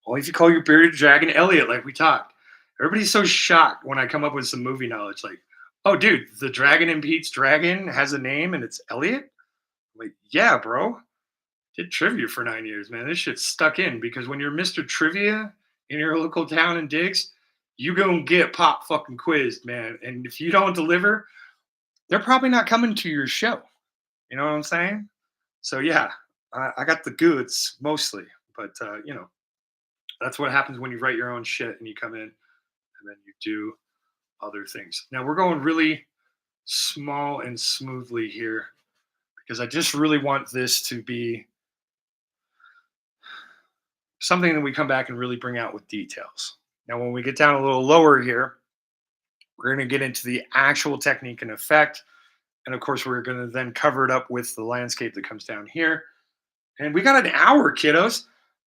Only if you call your bearded dragon Elliot, like we talked. Everybody's so shocked when I come up with some movie knowledge. Like, oh, dude, the dragon in Pete's Dragon has a name and it's Elliot? I'm like, yeah, bro. Did trivia for 9 years, man. This shit's stuck in because when you're Mr. Trivia in your local town and digs, you gonna get pop fucking quizzed, man. And if you don't deliver, they're probably not coming to your show. You know what I'm saying? So yeah, I got the goods mostly, but that's what happens when you write your own shit and you come in and then you do other things. Now we're going really small and smoothly here because I just really want this to be something that we come back and really bring out with details. Now, when we get down a little lower here, we're going to get into the actual technique and effect. And of course, we're going to then cover it up with the landscape that comes down here. And we got an hour, kiddos.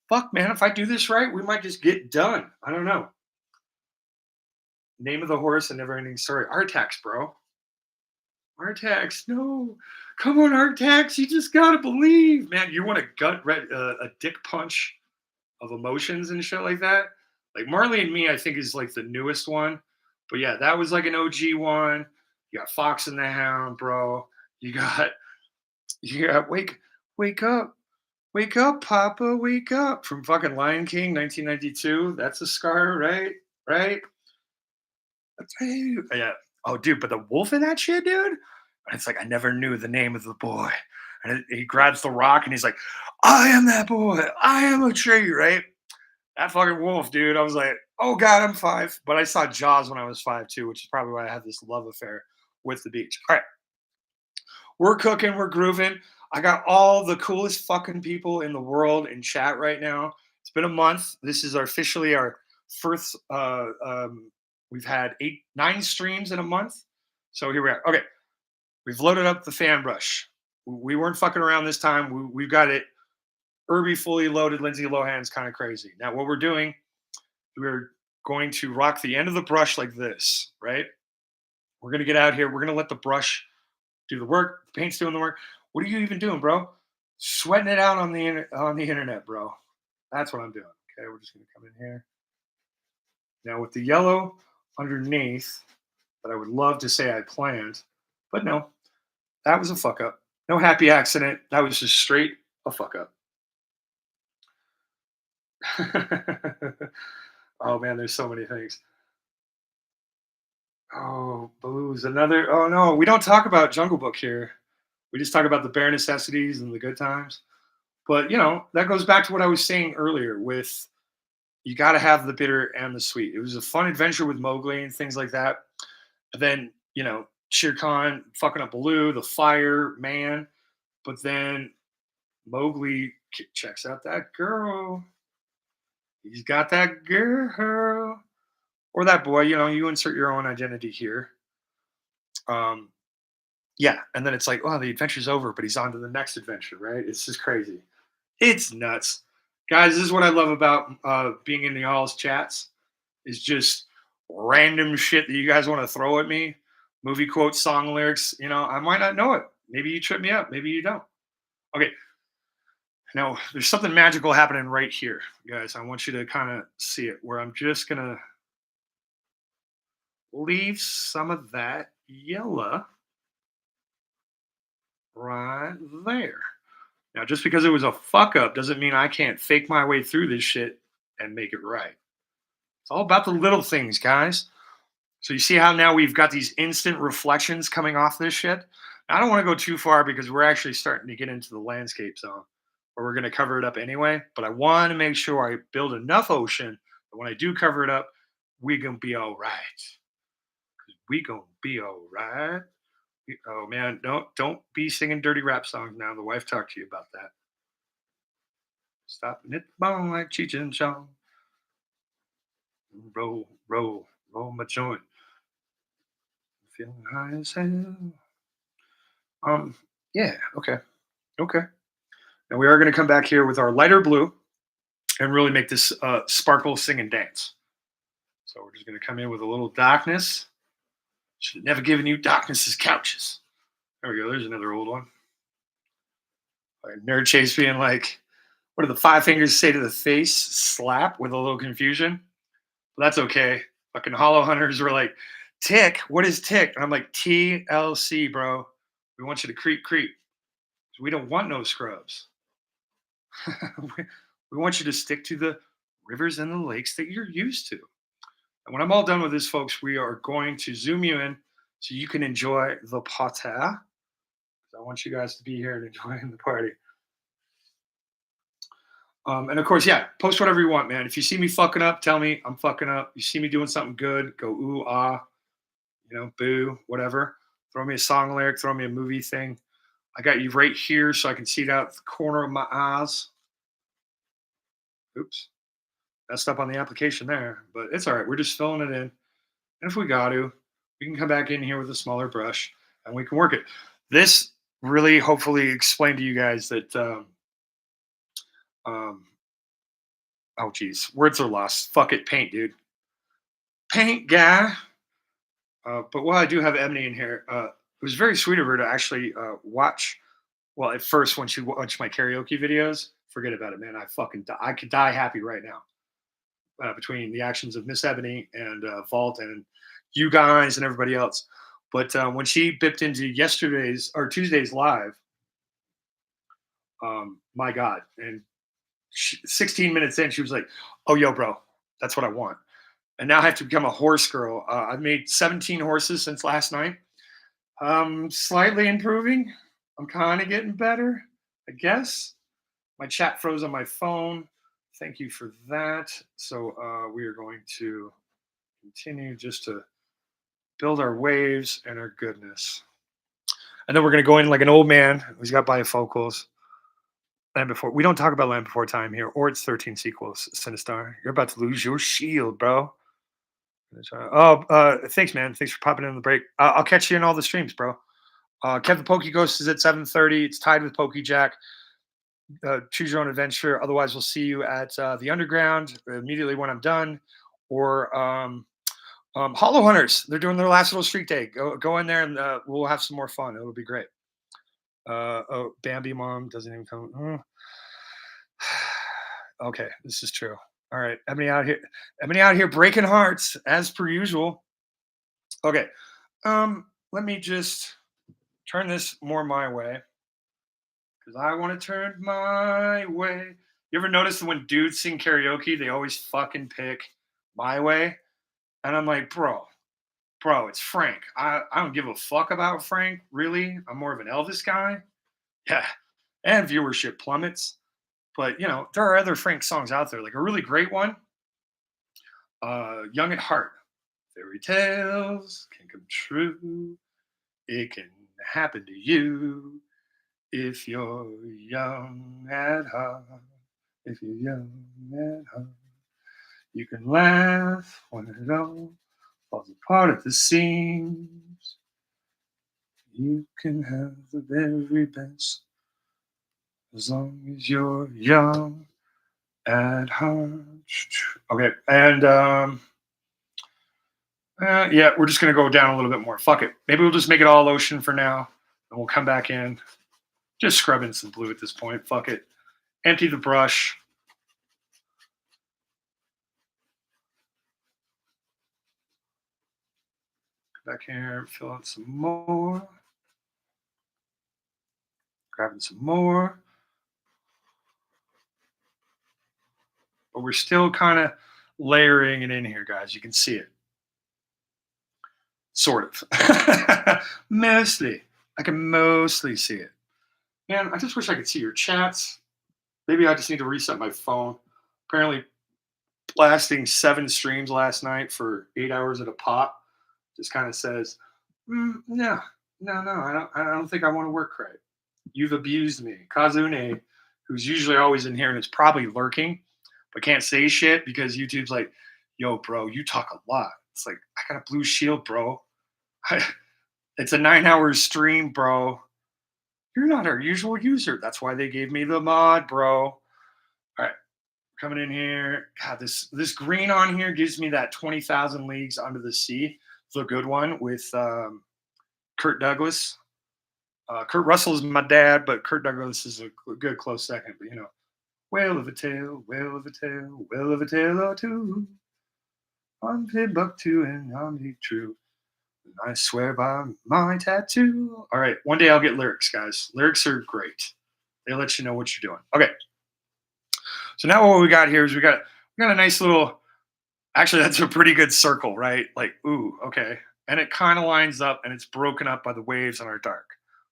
Fuck, man, if I do this right, we might just get done. I don't know. Name of the horse and never ending story. Artax, bro. Artax, no. Come on, Artax. You just got to believe. Man, you want a dick punch of emotions and shit like that. Like Marley and Me, I think is like the newest one. But yeah, that was like an OG one. You got Fox and the Hound, bro. You got wake up, Papa, wake up from fucking Lion King, 1992. That's a Scar, right? right? That's right. Yeah. Oh, dude, but the wolf in that shit, dude. And it's like I never knew the name of the boy, and he grabs the rock and he's like, "I am that boy. I am a tree." Right? That fucking wolf, dude. I was like, "Oh God, I'm five." But I saw Jaws when I was five too, which is probably why I have this love affair with the beach. All right, we're cooking, we're grooving. I got all the coolest fucking people in the world in chat right now. It's been a month. This is officially our first. We've had 9 streams in a month. So here we are. Okay, we've loaded up the fan brush. We weren't fucking around this time. We've got it. Irby fully loaded. Lindsay Lohan's kind of crazy. Now what we're doing, we're going to rock the end of the brush like this, right? We're gonna get out here. We're gonna let the brush do the work. The paint's doing the work. What are you even doing, bro? Sweating it out on the internet, bro. That's what I'm doing. Okay, we're just gonna come in here now with the yellow underneath. That I would love to say I planned, but no, that was a fuck up. No happy accident. That was just straight a fuck up. Oh man, there's so many things. Oh, booze. Another. Oh no, we don't talk about Jungle Book here. We just talk about the bare necessities and the good times. But that goes back to what I was saying earlier. With you got to have the bitter and the sweet. It was a fun adventure with Mowgli and things like that. And then Shere Khan fucking up Baloo, the fire man. But then Mowgli checks out that girl. He's got that girl or that boy. You insert your own identity here. Um, yeah, and then it's like, oh, the adventure's over, but he's on to the next adventure, right? It's just crazy. It's nuts, guys. This is what I love about being in the all's chats. Is just random shit that you guys want to throw at me. Movie quotes, song lyrics. I might not know it. Maybe you trip me up. Maybe you don't. Okay. Now, there's something magical happening right here, guys. I want you to kind of see it. Where I'm just gonna leave some of that yellow right there. Now, just because it was a fuck up doesn't mean I can't fake my way through this shit and make it right. It's all about the little things, guys. So you see how now we've got these instant reflections coming off this shit? I don't want to go too far because we're actually starting to get into the landscape zone where we're going to cover it up anyway. But I want to make sure I build enough ocean that when I do cover it up, we going to be all right. We going to be all right. Oh man, don't be singing dirty rap songs now. The wife talked to you about that. Stop and hit the bone like Cheech and Chong. Roll, roll, roll my joint. Feeling high as hell. Um, yeah, okay, okay. And we are going to come back here with our lighter blue and really make this sparkle, sing, and dance. So we're just going to come in with a little darkness. Should have never given you darkness as couches. There we go. There's another old one. Like Nerd Chase being like, what do the 5 fingers say to the face? Slap with a little confusion. But that's okay. Fucking Hollow Hunters were like, tick? What is tick? And I'm like, TLC, bro. We want you to creep, creep. We don't want no scrubs. we want you to stick to the rivers and the lakes that you're used to. And when I'm all done with this, folks, we are going to zoom you in so you can enjoy the party. I want you guys to be here and enjoying the party. And of course, yeah, post whatever you want, man. If you see me fucking up, tell me I'm fucking up. You see me doing something good, go ooh, ah, boo, whatever. Throw me a song lyric, throw me a movie thing. I got you right here so I can see it out the corner of my eyes. Oops. Messed up on the application there, but it's all right. We're just filling it in. And if we got to, we can come back in here with a smaller brush and we can work it. This really hopefully explained to you guys that, um, oh geez, words are lost. Fuck it, paint, dude. Paint guy. But while I do have Ebony in here, it was very sweet of her to actually watch. Well, at first, when she watched my karaoke videos, forget about it, man. I could die happy right now. Between the actions of Miss Ebony and Vault and you guys and everybody else. But when she bipped into yesterday's or Tuesday's live, my God, and 16 minutes in, she was like, "Oh, yo, bro, that's what I want." and now I have to become a horse girl. I've made 17 horses since last night. Slightly improving. I'm kind of getting better, I guess. My chat froze on my phone. Thank you for that. So we are going to continue just to build our waves and our goodness. And then we're going to go in like an old man who's got bifocals. Land Before. We don't talk about Land Before Time here, or its 13 sequels, Sinistar. You're about to lose your shield, bro. Oh, thanks, man. Thanks for popping in the break. I'll catch you in all the streams, bro. Kevin Pokey Ghost is at 7:30. It's tied with Pokey Jack. Choose your own adventure. Otherwise, we'll see you at the Underground immediately when I'm done. Or Hollow Hunters. They're doing their last little streak day. Go in there and we'll have some more fun. It'll be great. Oh, Bambi Mom doesn't even come. Okay, this is true. All right, Ebony out here. Ebony out here breaking hearts as per usual. Okay, let me just turn this more my way because I want to turn my way. You ever notice that when dudes sing karaoke, they always fucking pick My Way? And I'm like, bro, it's Frank. I don't give a fuck about Frank, really. I'm more of an Elvis guy. Yeah, and viewership plummets. But, there are other Frank songs out there, like a really great one, Young at Heart. Fairy tales can come true. It can happen to you if you're young at heart. If you're young at heart, you can laugh when it all falls apart at the seams. You can have the very best as long as you're young at heart. Okay, and yeah, we're just gonna go down a little bit more. Fuck it. Maybe we'll just make it all ocean for now, and we'll come back in. Just scrubbing some blue at this point. Fuck it. Empty the brush. Come back here, fill out some more. Grabbing some more. But we're still kind of layering it in here, guys. You can see it. Sort of. Mostly. I can mostly see it. Man, I just wish I could see your chats. Maybe I just need to reset my phone. Apparently, blasting 7 streams last night for 8 hours at a pop just kind of says, no, I don't think I want to work right. You've abused me. Kazune, who's usually always in here and is probably lurking, but can't say shit because YouTube's like, yo, bro, you talk a lot. It's like, I got a blue shield, bro. It's a 9-hour stream, bro. You're not our usual user. That's why they gave me the mod, bro. All right, coming in here. God, this green on here gives me that 20,000 Leagues Under the Sea, the good one with Kurt Douglas. Kurt Russell is my dad, but Kurt Douglas is a good close second. But whale of a tale, whale of a tale, whale of a tale or two. I'm Timbuktu and I'm true. I swear by my tattoo. All right, one day I'll get lyrics, guys. Lyrics are great. They let you know what you're doing. Okay. So now what we got here is we got a nice little. Actually, that's a pretty good circle, right? Like, ooh, okay. And it kind of lines up, and it's broken up by the waves on our dark.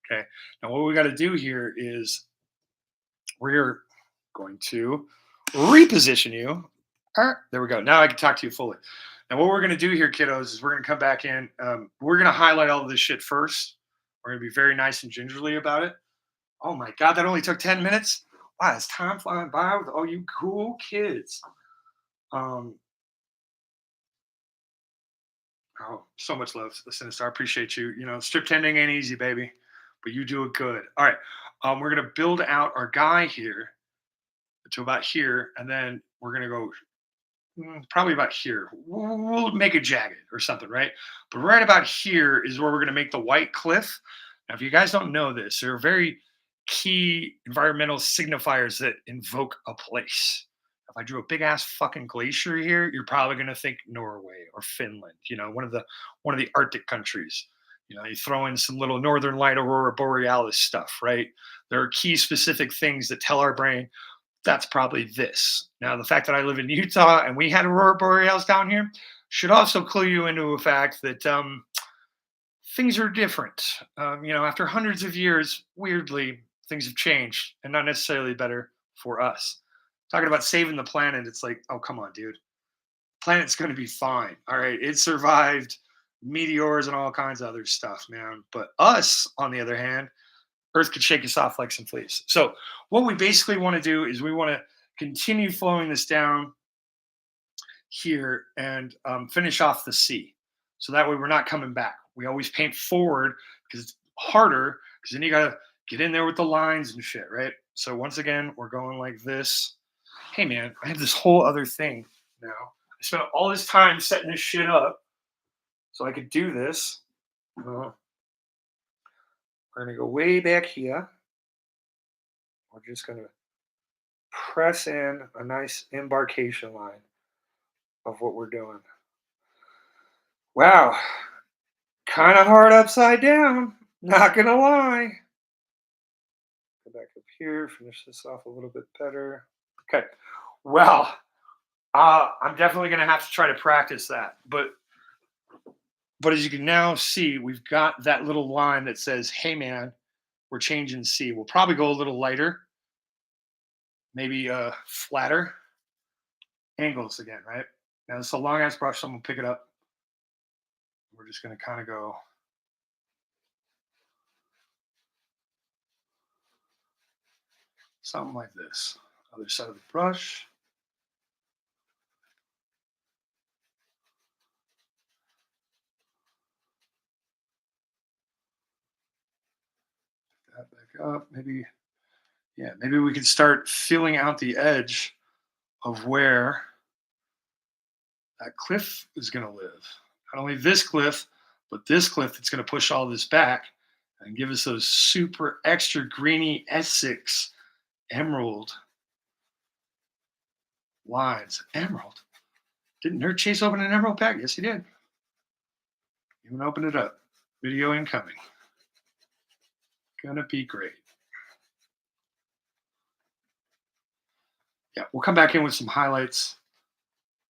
Okay. Now what we got to do here is we're going to reposition you. There we go. Now I can talk to you fully. Now, what we're going to do here, kiddos, is we're going to come back in. We're going to highlight all of this shit first. We're going to be very nice and gingerly about it. Oh, my God, that only took 10 minutes? Wow, is time flying by with all you cool kids? Oh, so much love, Sinistar. I appreciate you. Strip tending ain't easy, baby, but you do it good. All right, we're going to build out our guy here to about here, and then we're going to go probably about here. We'll make it jagged or something, right? But right about here is where we're going to make the white cliff. Now, if you guys don't know this, there are very key environmental signifiers that invoke a place. If I drew a big ass fucking glacier here, you're probably going to think Norway or Finland, one of the Arctic countries. You throw in some little northern light aurora borealis stuff, right? There are key specific things that tell our brain that's probably this. Now, the fact that I live in Utah and we had aurora borealis down here, should also clue you into a fact that things are different. After hundreds of years, weirdly, things have changed and not necessarily better for us. Talking about saving the planet, it's like, oh, come on, dude. Planet's going to be fine. All right. It survived meteors and all kinds of other stuff, man. But us, on the other hand, Earth could shake us off like some fleas. So, what we basically want to do is we want to continue flowing this down here and finish off the sea. So that way we're not coming back. We always paint forward because it's harder because then you got to get in there with the lines and shit, right? So once again, we're going like this. Hey man, I have this whole other thing now. I spent all this time setting this shit up so I could do this. We're going to go way back here. We're just going to press in a nice embarkation line of what we're doing. Wow, kind of hard upside down, not gonna lie. Go back up here, finish this off a little bit better. Okay, well, I'm definitely gonna have to try to practice that. But as you can now see, we've got that little line that says, "Hey man, we're changing C." We'll probably go a little lighter, maybe flatter angles again, right? Now it's a long ass brush, so I'm gonna pick it up. We're just gonna kind of go something like this. Other side of the brush. That back up. Maybe we can start filling out the edge of where that cliff is going to live. Not only this cliff, but this cliff that's going to push all this back and give us those super extra greeny Essex emerald lines. Emerald? Didn't Nerd Chase open an emerald pack? Yes, he did. Even open it up. Video incoming. Gonna be great. Yeah, we'll come back in with some highlights,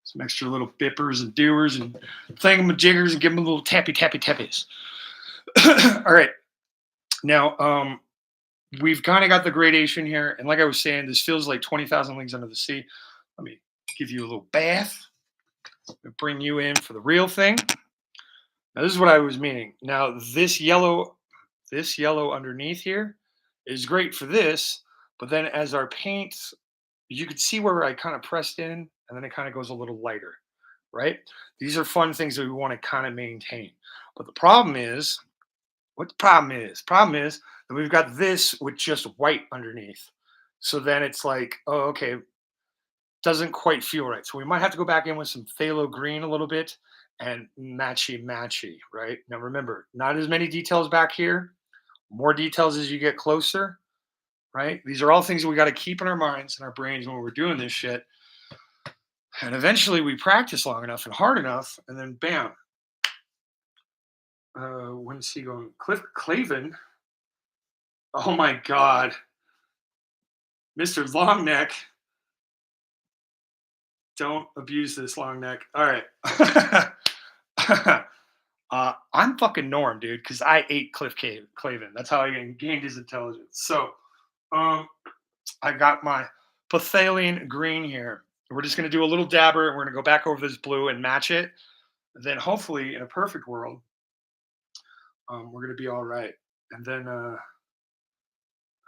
some extra little bippers and doers and thingamajiggers and give them a little tappy tappies. All right. Now, we've kind of got the gradation here. And like I was saying, this feels like 20,000 Leagues Under the Sea. Let me give you a little bath. Bring you in for the real thing. Now, this is what I was meaning. Now, this yellow underneath here is great for this. But then as our paint, you could see where I kind of pressed in and then it kind of goes a little lighter, right? These are fun things that we want to kind of maintain. But the problem is, what the problem is? Problem is that we've got this with just white underneath. So then it's like, oh, okay, doesn't quite feel right. So we might have to go back in with some phthalo green a little bit and matchy, right? Now remember, not as many details back here, more details as you get closer, right? These are all things that we got to keep in our minds and our brains when we're doing this shit. And eventually we practice long enough and hard enough, and then bam. When's he going? Cliff Clavin. Oh my God. Mr. Longneck. Don't abuse this long neck. All right. I'm fucking Norm, dude, because I ate Clavin. That's how I gained his intelligence. So I got my Pthalian green here. We're just going to do a little dabber, and we're going to go back over this blue and match it. And then hopefully, in a perfect world, we're going to be all right. And then,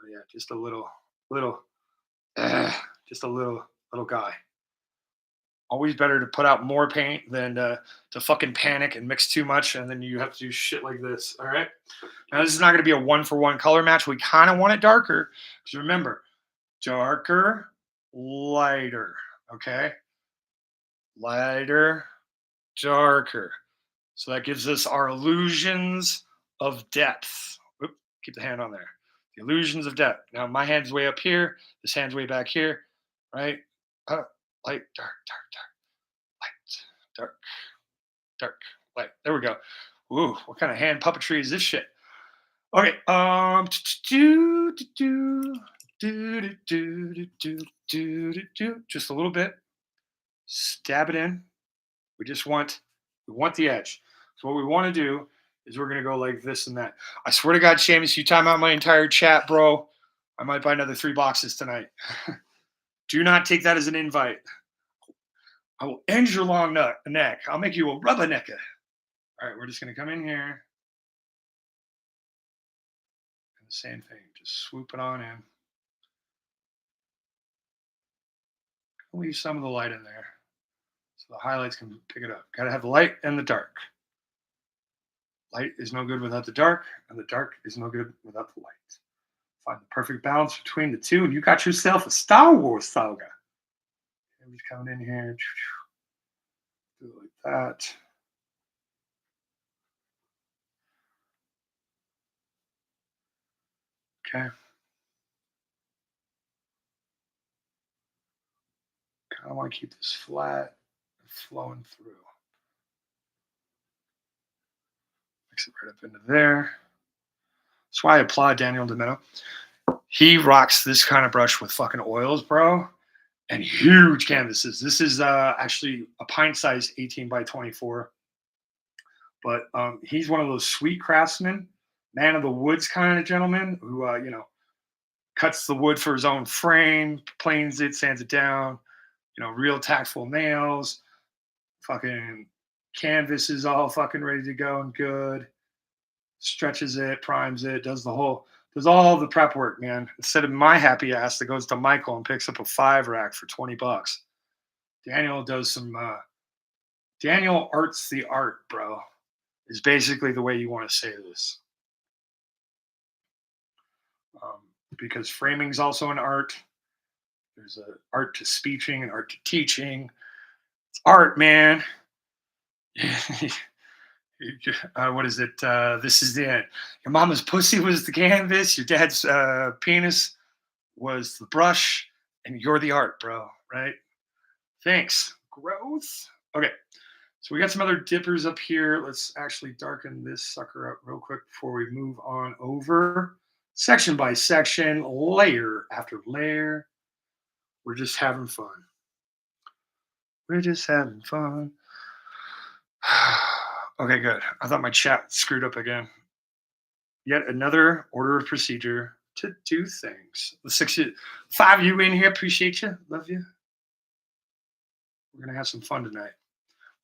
yeah, just a little, just a little guy. Always better to put out more paint than to fucking panic and mix too much, and then you have to do shit like this. All right. Now this is not going to be a 1-for-1 color match. We kind of want it darker because remember, darker, lighter. Okay, lighter, darker. So that gives us our illusions of depth. Oop, keep the hand on there. The illusions of depth. Now my hand's way up here. This hand's way back here. Right. Light, dark, dark, light. There we go. Ooh, what kind of hand puppetry is this shit? Okay. Just a little bit. Stab it in. We want the edge. So what we want to do is we're gonna go like this and that. I swear to God, Seamus, you time out my entire chat, bro. I might buy another 3 boxes tonight. Do not take that as an invite. I will end your long neck. I'll make you a rubbernecker. All right, we're just gonna come in here. And the same thing, just swoop it on in. Leave some of the light in there so the highlights can pick it up. Got to have the light and the dark. Light is no good without the dark, and the dark is no good without the light. Find the perfect balance between the two, and you got yourself a Star Wars saga. And he's coming in here. Do it like that. Okay. Kind of want to keep this flat and flowing through. Mix it right up into there. That's why I applaud Daniel Demento. He rocks this kind of brush with fucking oils, bro, and huge canvases. This is actually a pint-sized 18 by 24. But he's one of those sweet craftsmen, man of the woods kind of gentleman who, cuts the wood for his own frame, planes it, sands it down, real tactful nails, fucking canvas is all fucking ready to go and good, stretches it, primes it, does all the prep work, man. Instead of my happy ass that goes to Michael and picks up a 5 rack for $20, Daniel does some, Daniel arts the art, bro, is basically the way you want to say this. Because framing is also an art. There's an art to speeching, an art to teaching. It's art, man. What is it? This is the end. Your mama's pussy was the canvas. Your dad's penis was the brush, and you're the art, bro. Right? Thanks. Growth. Okay. So we got some other dippers up here. Let's actually darken this sucker up real quick before we move on over. Section by section, layer after layer. We're just having fun. We're just having fun. Okay, good. I thought my chat screwed up again. Yet another order of procedure to do things. The 5 of you in here, appreciate you. Love you. We're going to have some fun tonight.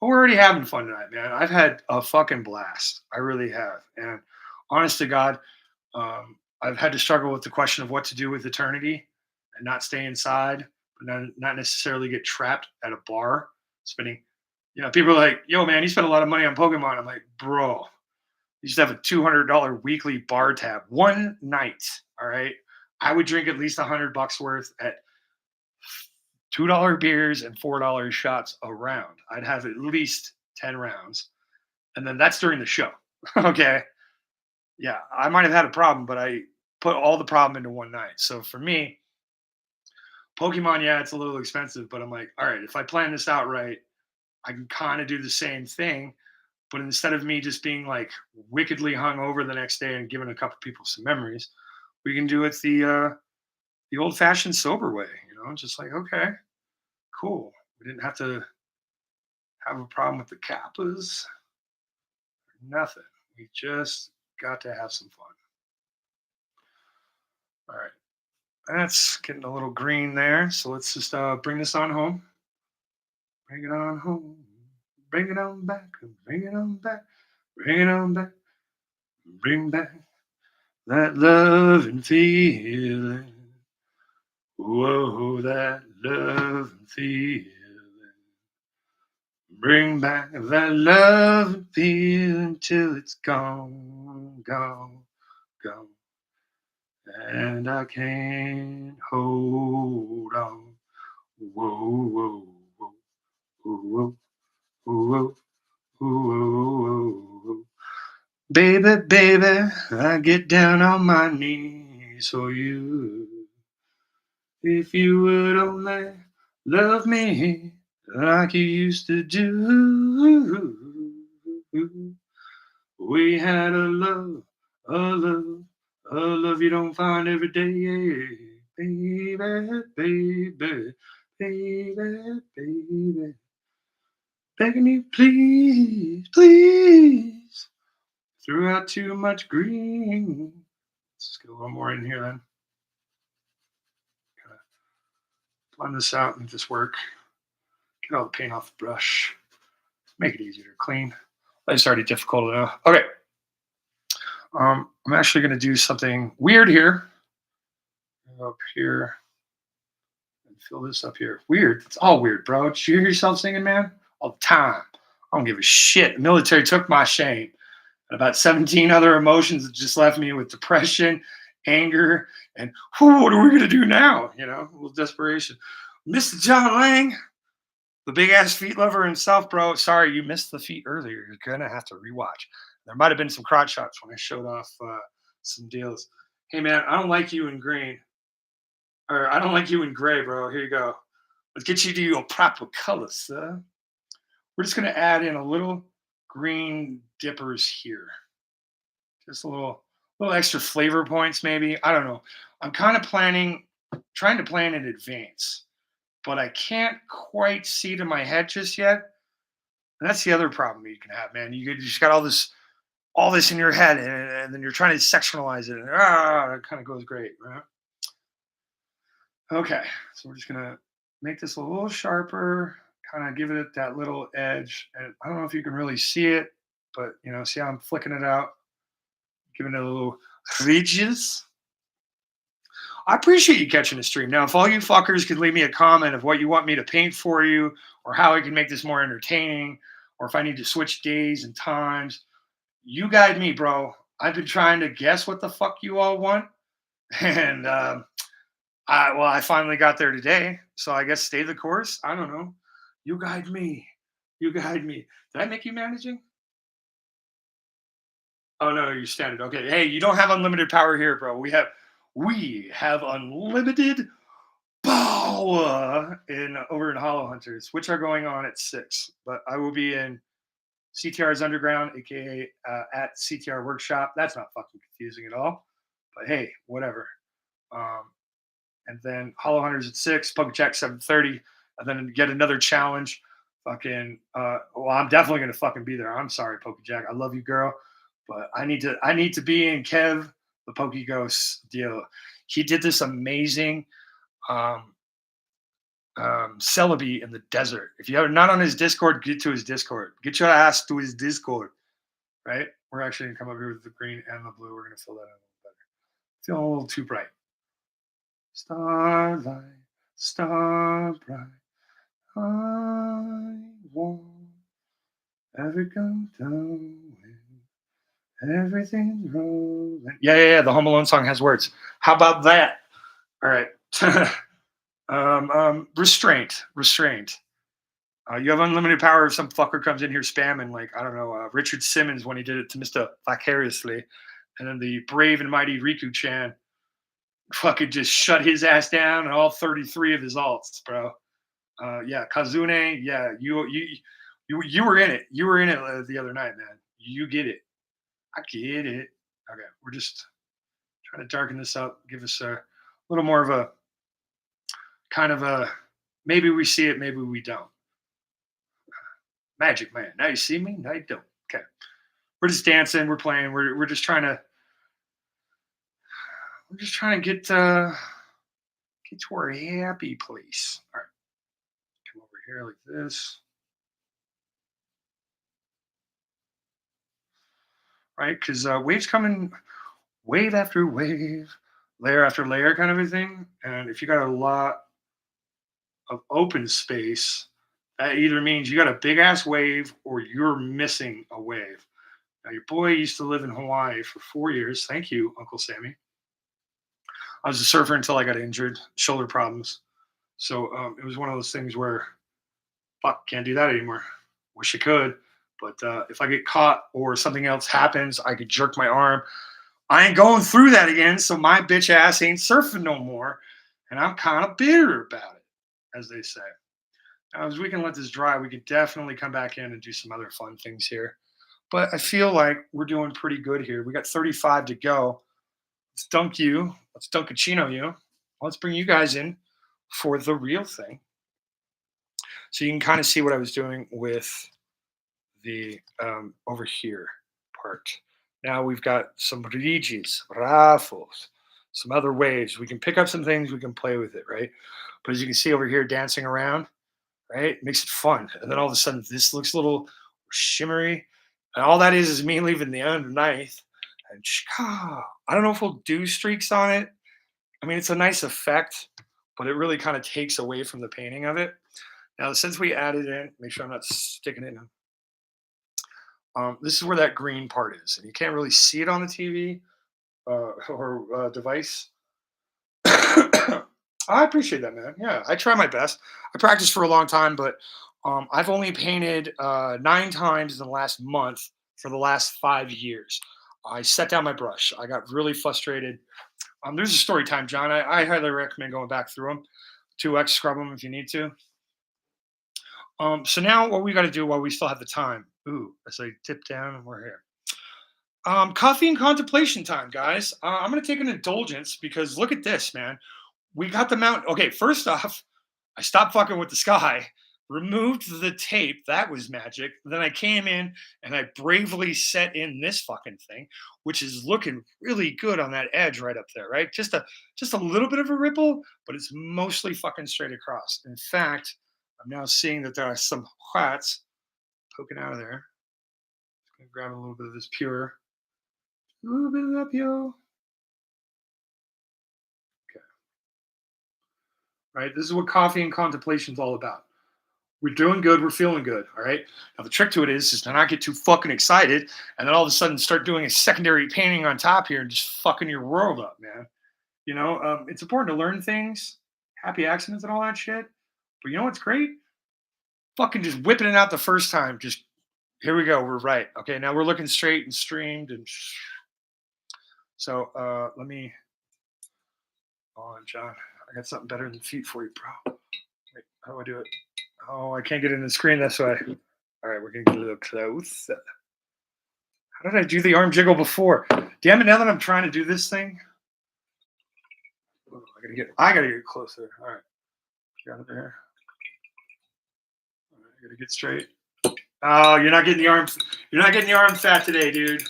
Well, we're already having fun tonight, man. I've had a fucking blast. I really have. And honest to God, I've had to struggle with the question of what to do with eternity and not stay inside, but not necessarily get trapped at a bar spending. People are like, yo, man, you spend a lot of money on Pokemon. I'm like, bro, you used to have a $200 weekly bar tab one night. All right. I would drink at least $100 worth at $2 beers and $4 shots a round. I'd have at least 10 rounds. And then that's during the show. Okay. Yeah. I might have had a problem, but I put all the problem into one night. So for me, Pokemon, yeah, it's a little expensive, but I'm like, all right, if I plan this out right, I can kind of do the same thing. But instead of me just being like wickedly hungover the next day and giving a couple people some memories, we can do it the old fashioned sober way, just like, okay, cool. We didn't have to have a problem with the kappas, nothing. We just got to have some fun. All right. That's getting a little green there. So let's just bring this on home. Bring it on home. Bring it on back. Bring it on back. Bring it on back. Bring back that love and feeling. Whoa, that love and feeling. Bring back that love and feeling till it's gone, gone, gone. And I can't hold on. Whoa, whoa, whoa, whoa, whoa, whoa, whoa, whoa. Baby, baby, I get down on my knees for you. If you would only love me like you used to do. We had a love, a love you don't find every day. Baby, baby, baby, baby. Begging you, please, please. Threw out too much green. Let's just get a little more in here then. Kind of blend this out and just work. Get all the paint off the brush. Make it easier to clean. It's already difficult enough. Okay. I'm actually going to do something weird here. Up here. And fill this up here. Weird. It's all weird, bro. Did you hear yourself singing, man? All the time. I don't give a shit. The military took my shame. And about 17 other emotions that just left me with depression, anger, and what are we going to do now? You know, a little desperation. Mr. John Lang, the big ass feet lover himself, bro. Sorry, you missed the feet earlier. You're going to have to rewatch. There might have been some crotch shots when I showed off some deals. Hey, man, I don't like you in green. Or I don't like you in gray, bro. Here you go. Let's get you to your proper colors, sir. We're just going to add in a little green dippers here. Just a little extra flavor points, maybe. I don't know. I'm kind of trying to plan in advance, but I can't quite see to my head just yet. And that's the other problem you can have, man. You just got all this in your head, and then you're trying to sectionalize it, and it kind of goes great, right? Okay, so we're just gonna make this a little sharper, kind of give it that little edge. And I don't know if you can really see it, but see how I'm flicking it out, giving it a little ridges. I appreciate you catching the stream. Now, if all you fuckers could leave me a comment of what you want me to paint for you, or how I can make this more entertaining, or if I need to switch days and times, you guide me, bro. I've been trying to guess what the fuck you all want, and I finally got there today. So I guess stay the course. I don't know. You guide me. You guide me. Did I make you managing? Oh no, you're standard. Okay. Hey, you don't have unlimited power here, bro. We have unlimited power in over in Hollow Hunters, which are going on at 6. But I will be in CTR's Underground, aka at CTR Workshop. That's not fucking confusing at all. But hey, whatever. And then Hollow Hunters at 6, PokeJack 7:30, and then get another challenge. Fucking well, I'm definitely gonna fucking be there. I'm sorry, PokeJack. I love you, girl. But I need to be in Kev, the PokeGhost deal. He did this amazing um Celebi in the desert. If you're not on his Discord, get to his Discord. Get your ass to his Discord. Right? We're actually gonna come up here with the green and the blue. We're gonna fill that in a little better. Feeling a little too bright. Starlight, star bright, I won't ever come down when everything's rolling. Yeah. The Home Alone song has words. How about that? All right. Restraint. You have unlimited power if some fucker comes in here spamming, like, I don't know, Richard Simmons when he did it to Mr. Vicariously. And then the brave and mighty Riku Chan fucking just shut his ass down and all 33 of his alts, bro. Yeah, Kazune. Yeah, you were in it. You were in it the other night, man. You get it. I get it. Okay, we're just trying to darken this up, give us a little more of a kind of a maybe we see it, maybe we don't. Magic man. Now you see me. Now you don't. Okay, we're just dancing. We're playing. We're just trying to. We're just trying to get to our happy place. All right, come over here like this. Right? Because waves coming wave after wave, layer after layer, kind of a thing. And if you got a lot of open space, that either means you got a big ass wave or you're missing a wave. Now, your boy used to live in Hawaii for 4 years. Thank you, Uncle Sammy. I was a surfer until I got injured, shoulder problems. So it was one of those things where, fuck, can't do that anymore. Wish I could. But if I get caught or something else happens, I could jerk my arm. I ain't going through that again, so my bitch ass ain't surfing no more. And I'm kind of bitter about it, as they say. Now, as we can let this dry, we could definitely come back in and do some other fun things here. But I feel like we're doing pretty good here. We got 35 to go. Let's dunk you. Let's Dunkachino you. Let's bring you guys in for the real thing. So you can kind of see what I was doing with the over here part. Now we've got some rigis, raffles, some other waves. We can pick up some things, we can play with it, right? But as you can see over here dancing around, right? Makes it fun. And then all of a sudden, this looks a little shimmery. And all that is me leaving the underneath. And I don't know if we'll do streaks on it. I mean, it's a nice effect, but it really kind of takes away from the painting of it. Now, since we added in, make sure I'm not sticking it in. This is where that green part is, and you can't really see it on the TV or device. I appreciate that, man. Yeah, I try my best. I practiced for a long time, but I've only painted 9 times in the last month for the last 5 years. I set down my brush. I got really frustrated. There's a story time, John. I highly recommend going back through them. 2x scrub them if you need to. So now what we got to do while we still have the time. Ooh, as I tip down, we're here. Coffee and contemplation time, guys. I'm gonna take an indulgence because look at this, man. We got the mount. Okay, first off, I stopped fucking with the sky, removed the tape. That was magic. Then I came in and I bravely set in this fucking thing, which is looking really good on that edge right up there, right? Just a little bit of a ripple, but it's mostly fucking straight across. In fact, I'm now seeing that there are some hats poking out of there. Just gonna grab a little bit of this pure, a little bit of that pure. Okay, right. This is what coffee and contemplation is all about. We're doing good. We're feeling good. All right. Now the trick to it is to not get too fucking excited, and then all of a sudden start doing a secondary painting on top here and just fucking your world up, man. It's important to learn things, happy accidents, and all that shit. But you know what's great? Fucking just whipping it out the first time. Just here we go. We're right. Okay. Now we're looking straight and streamed and. So let me. Oh, John, I got something better than feet for you, bro. Wait, how do I do it? Oh, I can't get in the screen this way. All right, we're gonna get a little close. How did I do the arm jiggle before? Damn it! Now that I'm trying to do this thing, I gotta get closer. All right, got it there. All right, I gotta get straight. Oh, you're not getting the arm. You're not getting the arm fat today, dude.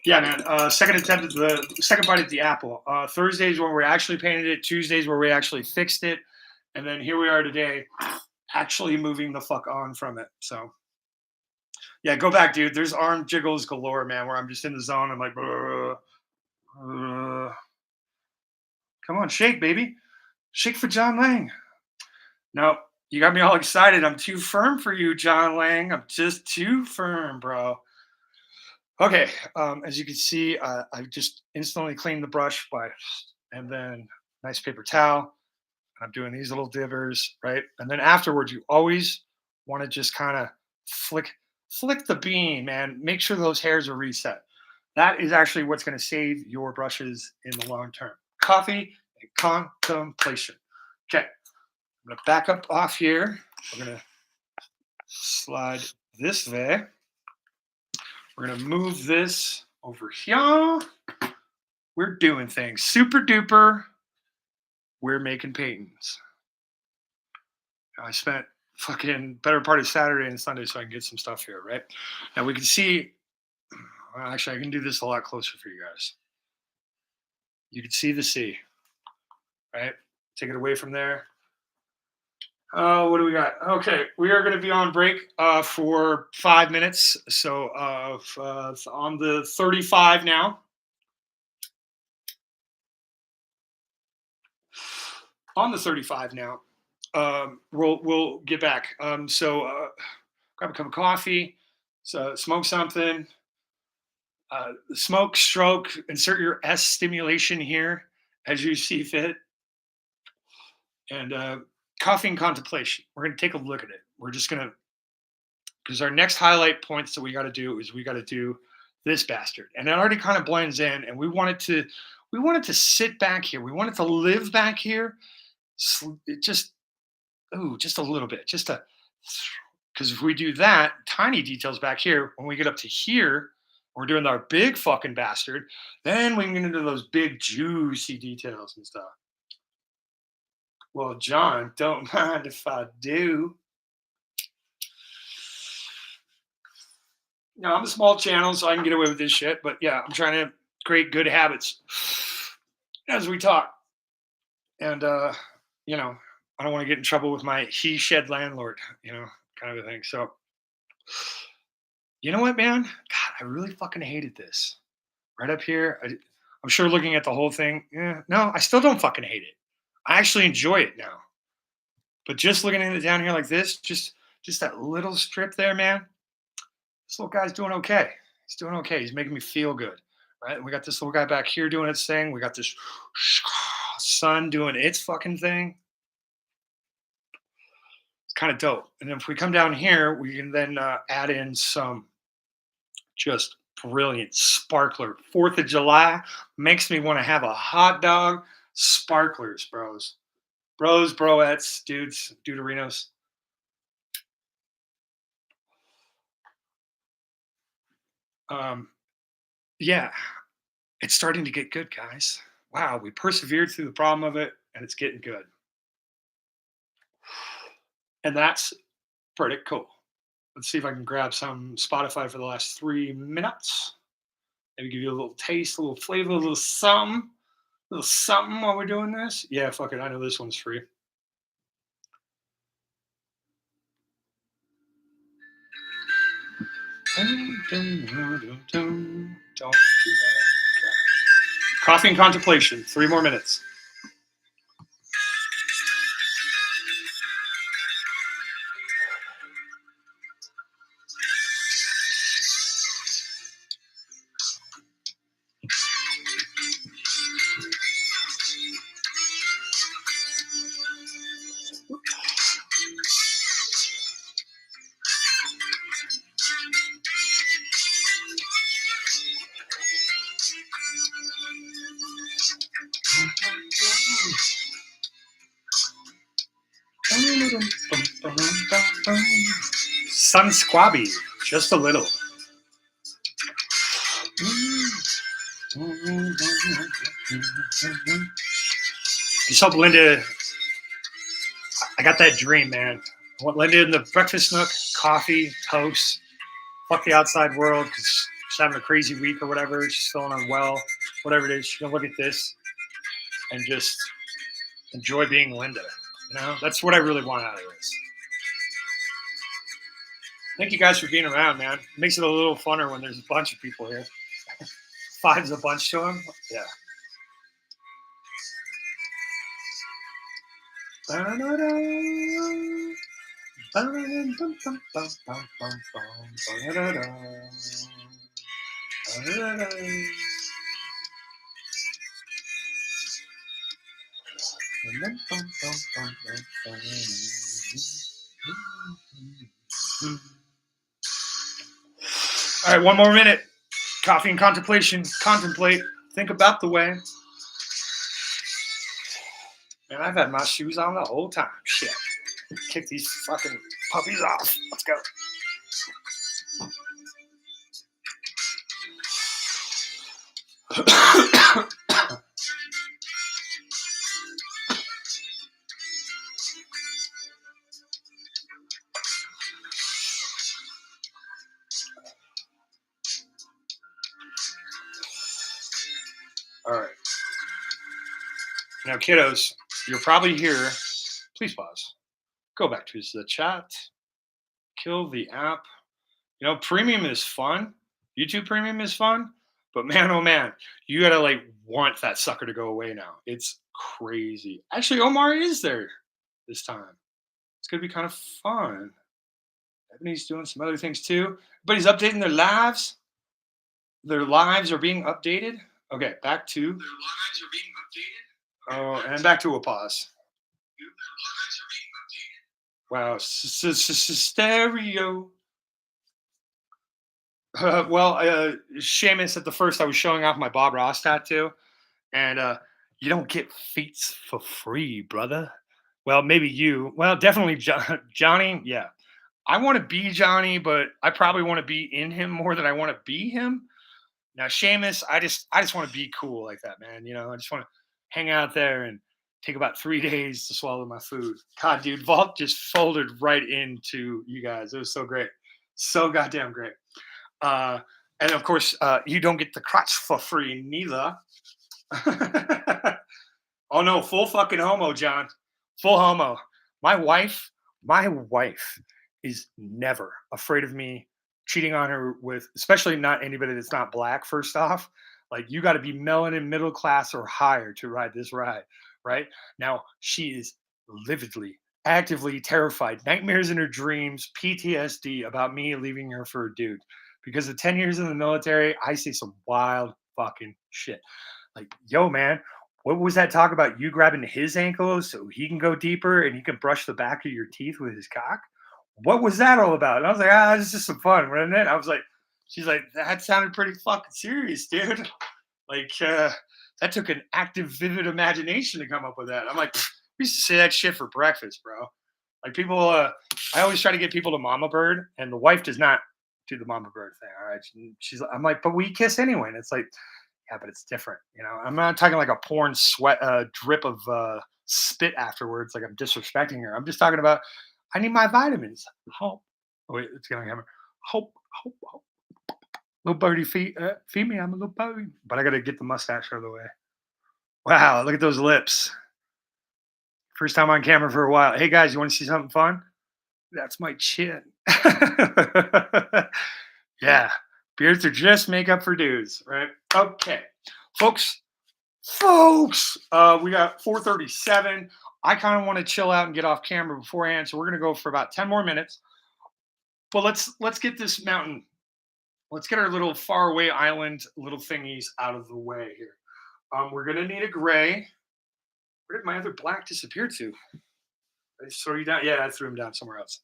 Yeah, man. Second attempt at the second bite at the apple. Thursdays when we actually painted it. Tuesdays where we actually fixed it, and then here we are today, actually moving the fuck on from it. So yeah, go back, dude. There's arm jiggles galore, man. Where I'm just in the zone. I'm like, come on, shake, baby, shake for John Lang. No, you got me all excited. I'm too firm for you, John Lang. I'm just too firm, bro. Okay, as you can see, I've just instantly cleaned the brush and then nice paper towel. I'm doing these little divers, right? And then afterwards, you always want to just kind of flick, flick the bean, man. Make sure those hairs are reset. That is actually what's going to save your brushes in the long term. Coffee and contemplation. Okay, I'm going to back up off here. We're going to slide this way. We're going to move this over here. We're doing things super duper. We're making paintings. I spent fucking better part of Saturday and Sunday so I can get some stuff here, right? Now we can see, well, actually, I can do this a lot closer for you guys. You can see the sea, right? Take it away from there. What do we got? Okay, we are going to be on break for 5 minutes. So on the 35 now. On the 35 now. We'll get back. So grab a cup of coffee, so smoke something. Smoke, stroke, insert your S stimulation here as you see fit. And coffee and contemplation. We're going to take a look at it. We're just going to, because our next highlight points that we got to do is we got to do this bastard. And it already kind of blends in, and we wanted to sit back here. We wanted to live back here. Just a little bit, because if we do that, tiny details back here, when we get up to here, we're doing our big fucking bastard, then we can get into those big juicy details and stuff. Well, John, don't mind if I do. I'm a small channel, so I can get away with this shit. But yeah, I'm trying to create good habits as we talk. And you know, I don't want to get in trouble with my he shed landlord, kind of a thing. So you know what, man? God, I really fucking hated this. Right up here. I'm sure looking at the whole thing, yeah, no, I still don't fucking hate it. I actually enjoy it now. But just looking at it down here like this, just that little strip there, man. This little guy's doing okay. He's doing okay. He's making me feel good. Right? And we got this little guy back here doing its thing. We got this sun doing its fucking thing. It's kind of dope. And then if we come down here, we can then add in some just brilliant sparkler. 4th of July makes me want to have a hot dog. Sparklers, bros. Bros, broettes, dudes, duderinos. Yeah, it's starting to get good, guys. Wow, we persevered through the problem of it, and it's getting good. And that's pretty cool. Let's see if I can grab some Spotify for the last 3 minutes. Maybe give you a little taste, a little flavor, a little something while we're doing this. Yeah, fuck it. I know this one's free. Don't do that. Coffee and contemplation. 3 more minutes. Sun squabby, just a little. Just hope Linda. I got that dream, man. I want Linda in the breakfast nook, coffee, toast. Fuck the outside world because she's having a crazy week or whatever. She's feeling unwell, whatever it is. She's gonna look at this and just enjoy being Linda. That's what I really want out of this. Thank you guys for being around, man. It makes it a little funner when there's a bunch of people here. 5's a bunch to them. Yeah. All right, 1 more minute. Coffee and contemplation. Contemplate. Think about the way. Man, I've had my shoes on the whole time. Shit. Kick these fucking puppies off. Let's go. All right. Now, kiddos, you're probably here. Please pause. Go back to the chat. Kill the app. Premium is fun. YouTube Premium is fun. But man, oh man, you gotta want that sucker to go away now. It's crazy. Actually, Omar is there this time. It's gonna be kind of fun. Ebony's doing some other things too. Everybody's updating their lives. Their lives are being updated. Okay, back to. Their lives are being updated. Oh, and back to a pause. Wow, stereo. Seamus, at the first, I was showing off my Bob Ross tattoo, and you don't get feats for free, brother. Well, maybe you. Well, definitely Johnny. Yeah, I want to be Johnny, but I probably want to be in him more than I want to be him. Now, Seamus, I just want to be cool like that, man. I just want to hang out there and Take about 3 days to swallow my food. God, dude, Vault just folded right into you guys. It was so great. So goddamn great. Uh, and of course, you don't get the crotch for free neither. Oh no, full fucking homo, John. Full homo. My wife, my wife is never afraid of me cheating on her with, especially not anybody that's not black, first off. Like you got to be melanin middle class or higher to ride this ride, right? Now she is lividly, actively terrified, nightmares in her dreams, PTSD about me leaving her for a dude. Because of 10 years in the military, I see some wild fucking shit. Like, yo, man, what was that talk about you grabbing his ankles so he can go deeper and he can brush the back of your teeth with his cock? What was that all about? And I was like, it's just some fun, wasn't it? I was like, she's like, that sounded pretty fucking serious, dude. Like, that took an active, vivid imagination to come up with that. I'm like, we used to say that shit for breakfast, bro. Like people, I always try to get people to mama bird, and the wife does not do the mama bird thing. All right, I'm like, but we kiss anyway, and it's like, yeah, but it's different. You know, I'm not talking like a porn sweat drip of spit afterwards, like I'm disrespecting her. I'm just talking about I need my vitamins. Hope. Oh, wait, it's gonna hammer. Hope, hope. Little birdie feed me. I'm a little birdie, but I gotta get the mustache out of the way. Wow, look at those lips. First time on camera for a while. Hey guys, you want to see something fun? That's my chin. Yeah, beards are just makeup for dudes, right? Okay, folks, we got 4:37. I kind of want to chill out and get off camera beforehand, so we're gonna go for about 10 more minutes. But let's get this mountain. Let's get our little faraway island little thingies out of the way here. We're gonna need a gray. Where did my other black disappear to? I just throw you down. Yeah, I threw him down somewhere else.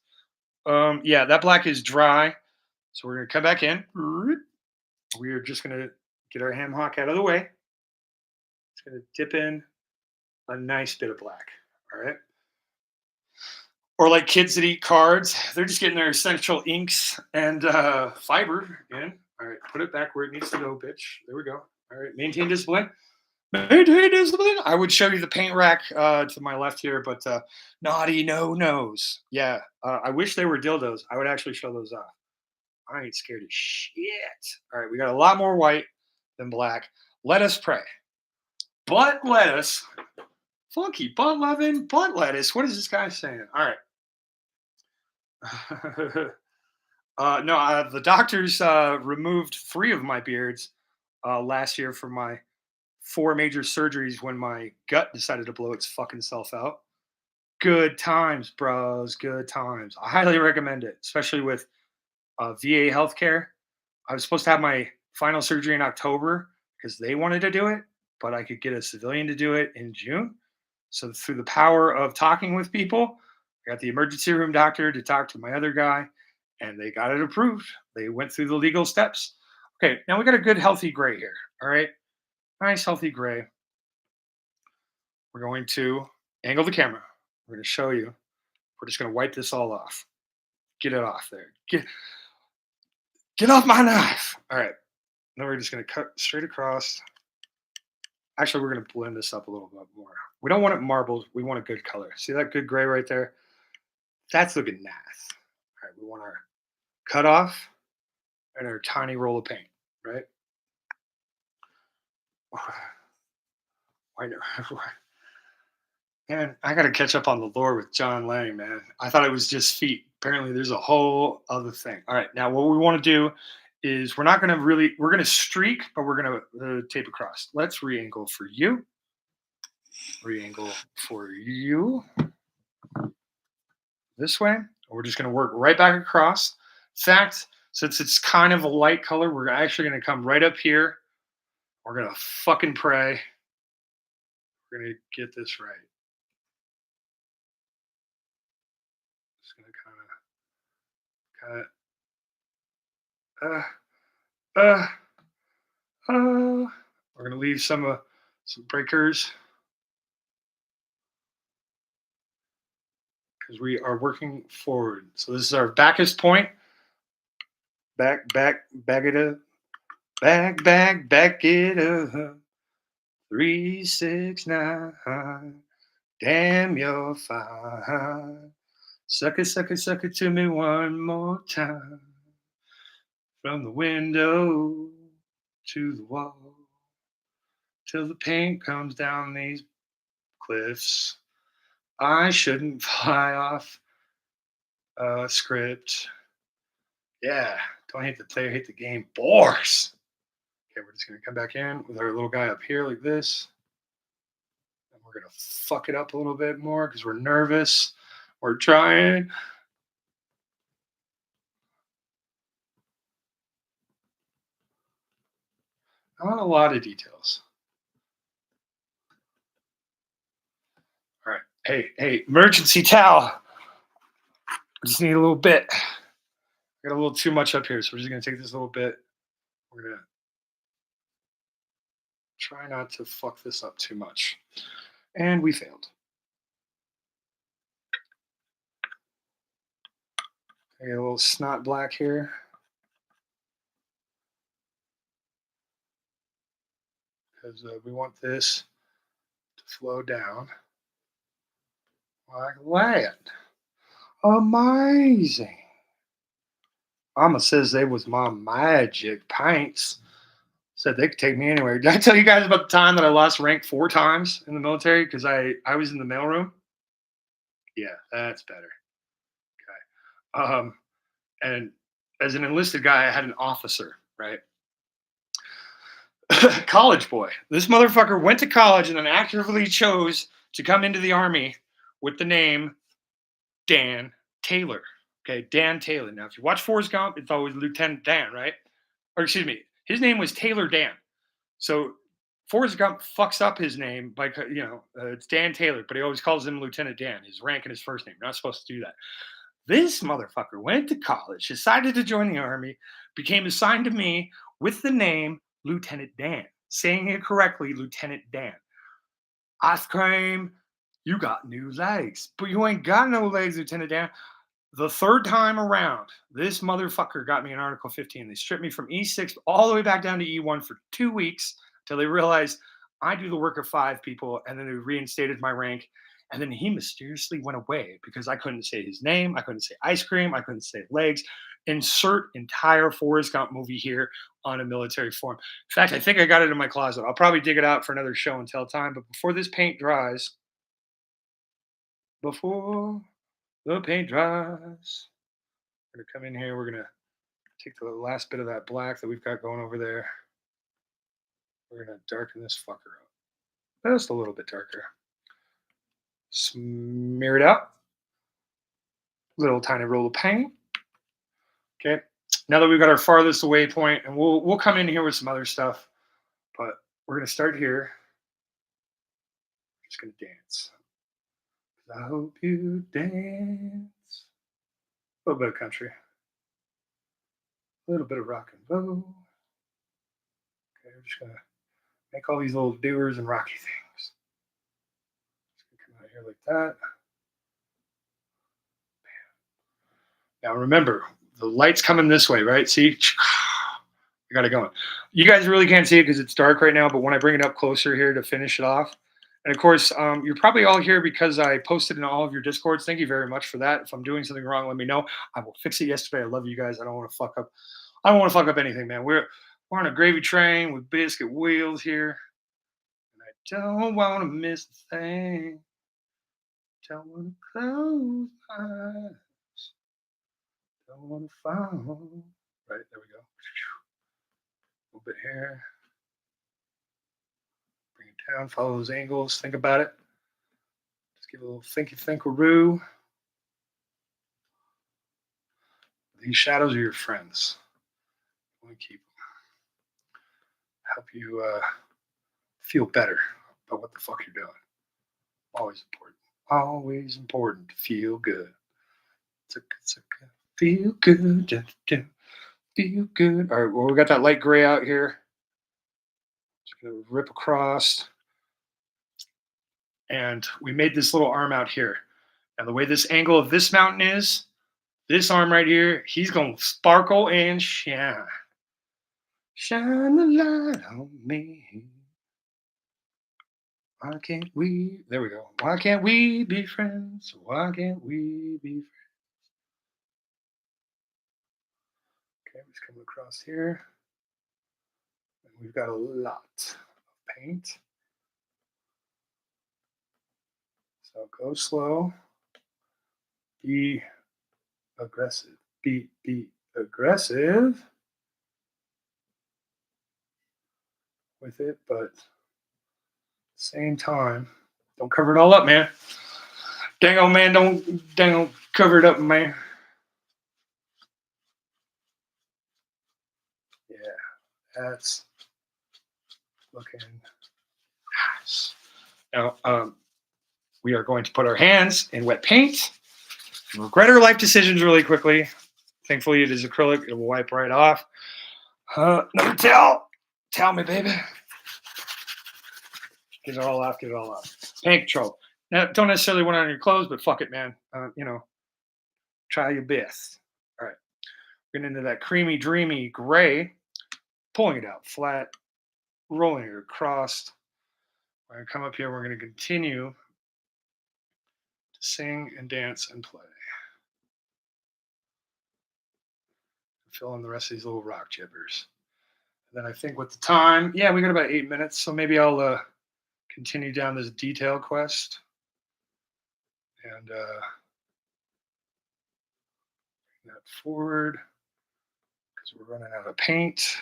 Yeah, that black is dry, so we're gonna come back in. We are just gonna get our ham hock out of the way. It's gonna dip in a nice bit of black. All right. Or like kids that eat cards, they're just getting their essential inks and fiber in. All right, put it back where it needs to go, bitch. There we go. All right, maintain discipline. Maintain discipline. I would show you the paint rack to my left here, but naughty no nos. Yeah, I wish they were dildos. I would actually show those off. I ain't scared of shit. All right, we got a lot more white than black. Let us pray. Butt lettuce. Funky butt loving butt lettuce. What is this guy saying? All right. No, the doctors removed 3 of my beards last year for my 4 major surgeries when my gut decided to blow its fucking self out. Good times, bros. Good times. I highly recommend it, especially with VA healthcare. I was supposed to have my final surgery in October because they wanted to do it, but I could get a civilian to do it in June. So through the power of talking with people, I got the emergency room doctor to talk to my other guy, and they got it approved. They went through the legal steps. Okay, now we got a good healthy gray here. All right, nice healthy gray. We're going to angle the camera. We're going to show you. We're just going to wipe this all off. Get it off there. Get off my knife. All right. Now we're just going to cut straight across. Actually, we're going to blend this up a little bit more. We don't want it marbled. We want a good color. See that good gray right there? That's looking nice. All right. We want our cut off and our tiny roll of paint, right? Why no? Man, I got to catch up on the lore with John Lang, man. I thought it was just feet. Apparently, there's a whole other thing. All right, now what we want to do is we're not going to really, we're going to streak, but we're going to tape across. Let's re-angle for you. Re-angle for you. This way. We're just going to work right back across. In fact, since it's kind of a light color, we're actually going to come right up here. We're going to fucking pray. We're going to get this right. Just going to kind of we're going to leave some breakers because we are working forward. So this is our backest point. Back it up. Back it up. 3, 6, 9. Damn, you're fine. Suck it to me one more time. From the window to the wall, till the paint comes down these cliffs. I shouldn't fly off a script. Yeah, don't hate the player, hate the game. Bores. Okay, we're just gonna come back in with our little guy up here like this. And we're gonna fuck it up a little bit more because we're nervous. We're trying. Not a lot of details. All right. Hey, emergency towel. I just need a little bit. I got a little too much up here, so we're just gonna take this little bit. We're gonna try not to fuck this up too much. And we failed. I got a little snot black here. Because we want this to flow down like that. Amazing. Mama says they was my magic paints. Said they could take me anywhere. Did I tell you guys about the time that I lost rank 4 times in the military because I was in the mailroom? Yeah, that's better. Okay. And as an enlisted guy, I had an officer, right? College boy. This motherfucker went to college and then actively chose to come into the army with the name Dan Taylor. Okay, Dan Taylor. Now, if you watch Forrest Gump, it's always Lieutenant Dan, right? Or excuse me, his name was Taylor Dan. So Forrest Gump fucks up his name by it's Dan Taylor, but he always calls him Lieutenant Dan. His rank and his first name. You're not supposed to do that. This motherfucker went to college, decided to join the army, became assigned to me with the name Lieutenant Dan. Saying it correctly, Lieutenant Dan. Ice cream, you got new legs, but you ain't got no legs, Lieutenant Dan. The third time around, this motherfucker got me an Article 15. They stripped me from E6 all the way back down to E1 for 2 weeks till they realized I do the work of 5 people, and then they reinstated my rank. And then he mysteriously went away because I couldn't say his name. I couldn't say ice cream. I couldn't say legs. Insert entire Forrest Gump movie here on a military form. In fact, I think I got it in my closet. I'll probably dig it out for another show and tell time. But before this paint dries, before the paint dries, we're gonna come in here. We're gonna take the last bit of that black that we've got going over there. We're gonna darken this fucker up just a little bit darker. Smear it out. Little tiny roll of paint. Okay. Now that we've got our farthest away point, and we'll come in here with some other stuff, but we're gonna start here. Just gonna dance. I hope you dance. A little bit of country. A little bit of rock and roll. Okay, we're just gonna make all these little doers and rocky things. Just gonna come out here like that. Now remember, the light's coming this way, right? See? I got it going. You guys really can't see it because it's dark right now, but when I bring it up closer here to finish it off, and of course, you're probably all here because I posted in all of your Discords. Thank you very much for that. If I'm doing something wrong, let me know. I will fix it yesterday. I love you guys. I don't want to fuck up. I don't want to fuck up anything, man. We're on a gravy train with biscuit wheels here, and I don't want to miss a thing. Don't want to close my eyes. Don't want to fall. Right there we go. A little bit here. Bring it down. Follow those angles. Think about it. Just give a little thinkaroo. These shadows are your friends. You want to keep them. Help you feel better about what the fuck you're doing. Always important. Always important to feel good. Feel good. Feel good. All right, well, we got that light gray out here. Just gonna rip across. And we made this little arm out here. And the way this angle of this mountain is, this arm right here, he's gonna sparkle and shine. Shine the light on me. Why can't we? There we go. Why can't we be friends? Why can't we be friends? Okay, let's come across here. And we've got a lot of paint. So go slow. Be aggressive. Be aggressive with it, but same time, don't cover it all up, man. Dango, man, don't cover it up, man. Yeah, that's looking nice. Now, we are going to put our hands in wet paint and regret our life decisions really quickly. Thankfully, it is acrylic; it will wipe right off. Another towel. Tell me, baby. Get it all off. Get it all off. Paint control. Now, don't necessarily want it on your clothes, but fuck it, man. Try your best. All right. Getting into that creamy, dreamy gray. Pulling it out flat. Rolling it across. We're going to come up here. We're going to continue to sing and dance and play. Fill in the rest of these little rock chippers. And then I think with the time, yeah, we got about 8 minutes. So maybe I'll continue down this detail quest. And bring that forward because we're running out of paint.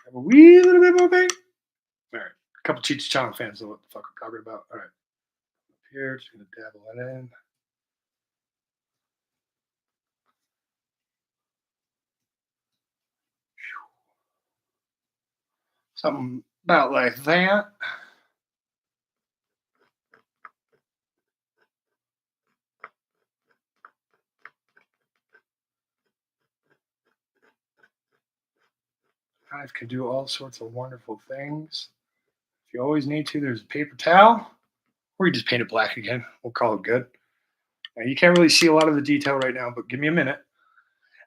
Have a wee little bit more paint. All right. A couple Cheech Chong fans know what the fuck I'm talking about. All right. Up here, just going to dabble it in. Something about like that. Knife can do all sorts of wonderful things. If you always need to, there's a paper towel, or you just paint it black again. We'll call it good. Now, you can't really see a lot of the detail right now, but give me a minute.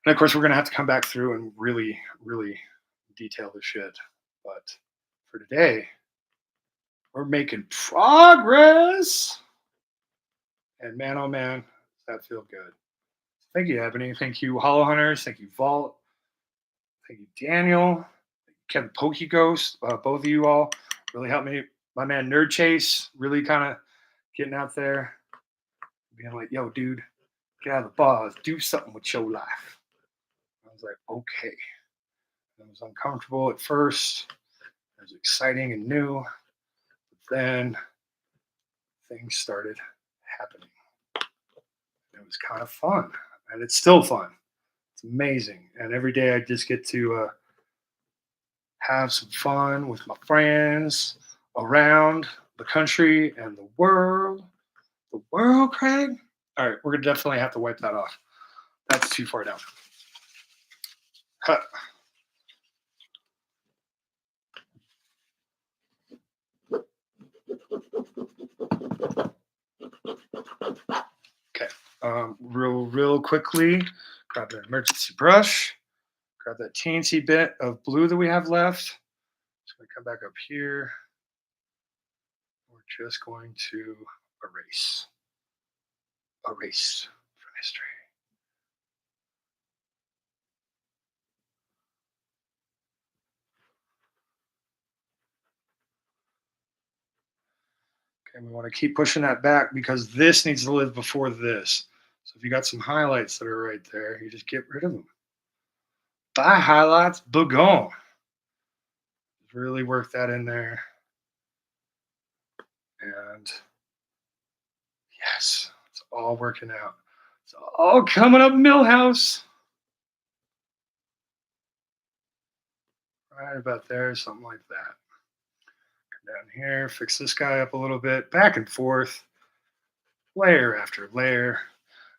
And of course, we're going to have to come back through and really, really detail the shit. But for today, we're making progress. And man, oh man, does that feel good. Thank you, Ebony. Thank you, Hollow Hunters. Thank you, Vault. Thank you, Daniel. Kevin Pokey Ghost. Both of you all really helped me. My man Nerd Chase really kind of getting out there, being like, yo, dude, get out of the bars, do something with your life. I was like, okay. It was uncomfortable at first. It was exciting and new. But then things started happening. It was kind of fun. And it's still fun. It's amazing. And every day I just get to have some fun with my friends around the country and the world. The world, Craig? All right, we're going to definitely have to wipe that off. That's too far down. Cut. Okay, real quickly, grab an emergency brush, grab that teensy bit of blue that we have left. Just going to come back up here. We're just going to erase from history. Okay, we want to keep pushing that back because this needs to live before this. So if you got some highlights that are right there, you just get rid of them. Bye, highlights. Boom. Really work that in there. And yes, it's all working out. It's all coming up, Millhouse. Right about there, something like that. Come down here, fix this guy up a little bit, back and forth, layer after layer.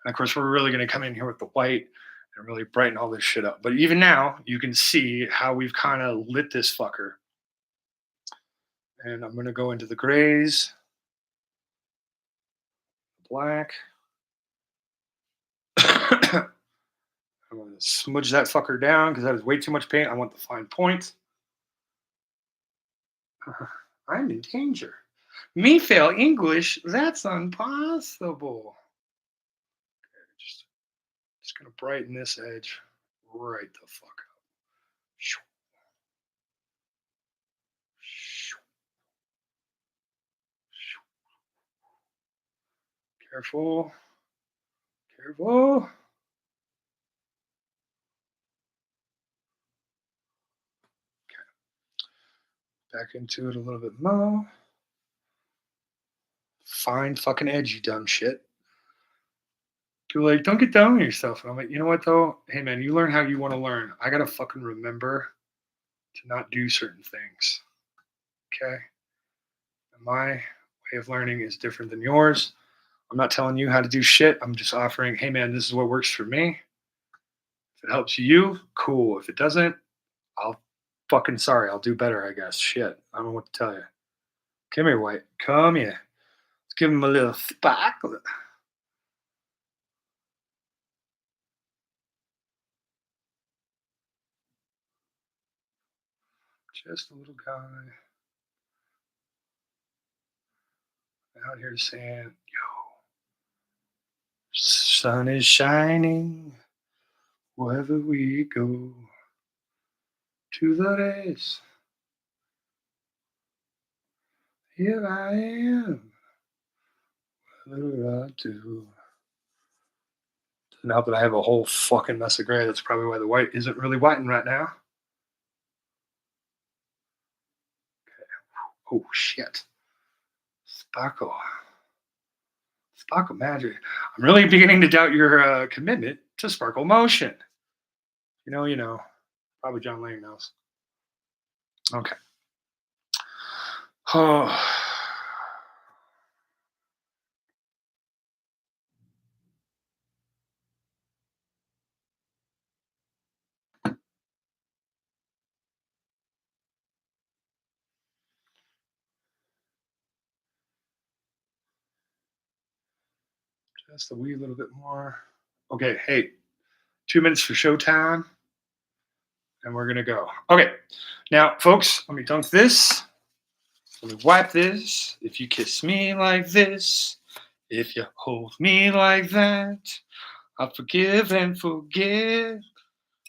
And of course, we're really going to come in here with the white and really brighten all this shit up. But even now, you can see how we've kind of lit this fucker. And I'm going to go into the grays, black. I'm going to smudge that fucker down because that is way too much paint. I want the fine point. I'm in danger. Me fail English? That's impossible. Just, just gonna brighten this edge right the fuck up. Shoo, shoo, shoo. Careful, careful. Back into it a little bit more. Fine fucking edge, you dumb shit. People are like, don't get down on yourself. And I'm like, you know what though? Hey man, you learn how you want to learn. I gotta fucking remember to not do certain things. Okay? And my way of learning is different than yours. I'm not telling you how to do shit. I'm just offering, hey man, this is what works for me. If it helps you, cool. If it doesn't, I'll fucking sorry. I'll do better, I guess. Shit. I don't know what to tell you. Come here, White. Come here. Let's give him a little sparkle. Just a little guy out here saying, yo, sun is shining wherever we go to the race. Here I am. What do I do? Now that I have a whole fucking mess of gray, that's probably why the white isn't really whitening right now. Oh shit. Sparkle. Sparkle magic. I'm really beginning to doubt your commitment to sparkle motion. You know. Probably John Lane knows. Okay. Oh. Just a wee little bit more. Okay, hey, 2 minutes for showtime, and we're gonna go. Okay, now, folks, let me dunk this. Let me wipe this. If you kiss me like this, if you hold me like that, I'll forgive and forget.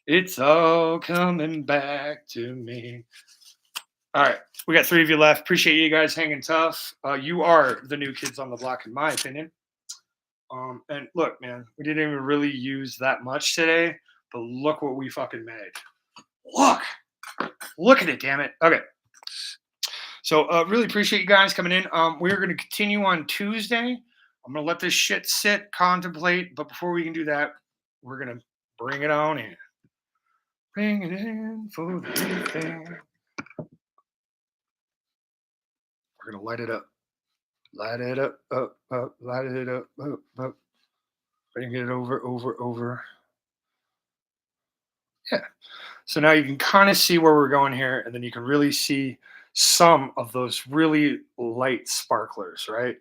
It's all coming back to me. All right, we got 3 of you left. Appreciate you guys hanging tough. You are the new kids on the block, in my opinion. And look, man, we didn't even really use that much today, but look what we fucking made. Look, look at it, damn it. Okay. So really appreciate you guys coming in. We're going to continue on Tuesday. I'm going to let this shit sit, contemplate. But before we can do that, we're going to bring it on in. Bring it in for the weekend. We're going to light it up. Light it up, up, light it up, up. Bring it over. Yeah. So now you can kind of see where we're going here, and then you can really see some of those really light sparklers, right?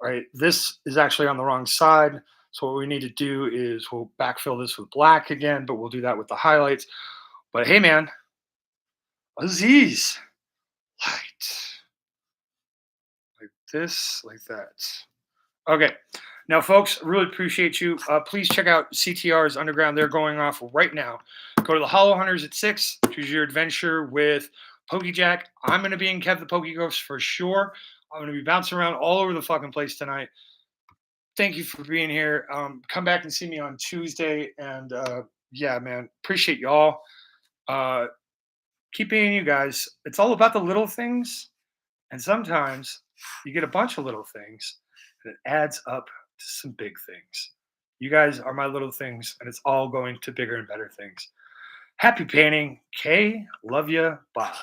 Right. This is actually on the wrong side. So what we need to do is we'll backfill this with black again, but we'll do that with the highlights. But hey, man, Aziz, light like this, like that. Okay. Now, folks, really appreciate you. Please check out CTR's Underground. They're going off right now. Go to the Hollow Hunters at 6. Choose your adventure with PokeJack. I'm going to be in Kev the Poke Ghost for sure. I'm going to be bouncing around all over the fucking place tonight. Thank you for being here. Come back and see me on Tuesday. And yeah, man, appreciate y'all. Keep being you guys. It's all about the little things. And sometimes you get a bunch of little things and it adds up to some big things. You guys are my little things, and it's all going to bigger and better things. Happy painting. Kay, love you. Bye.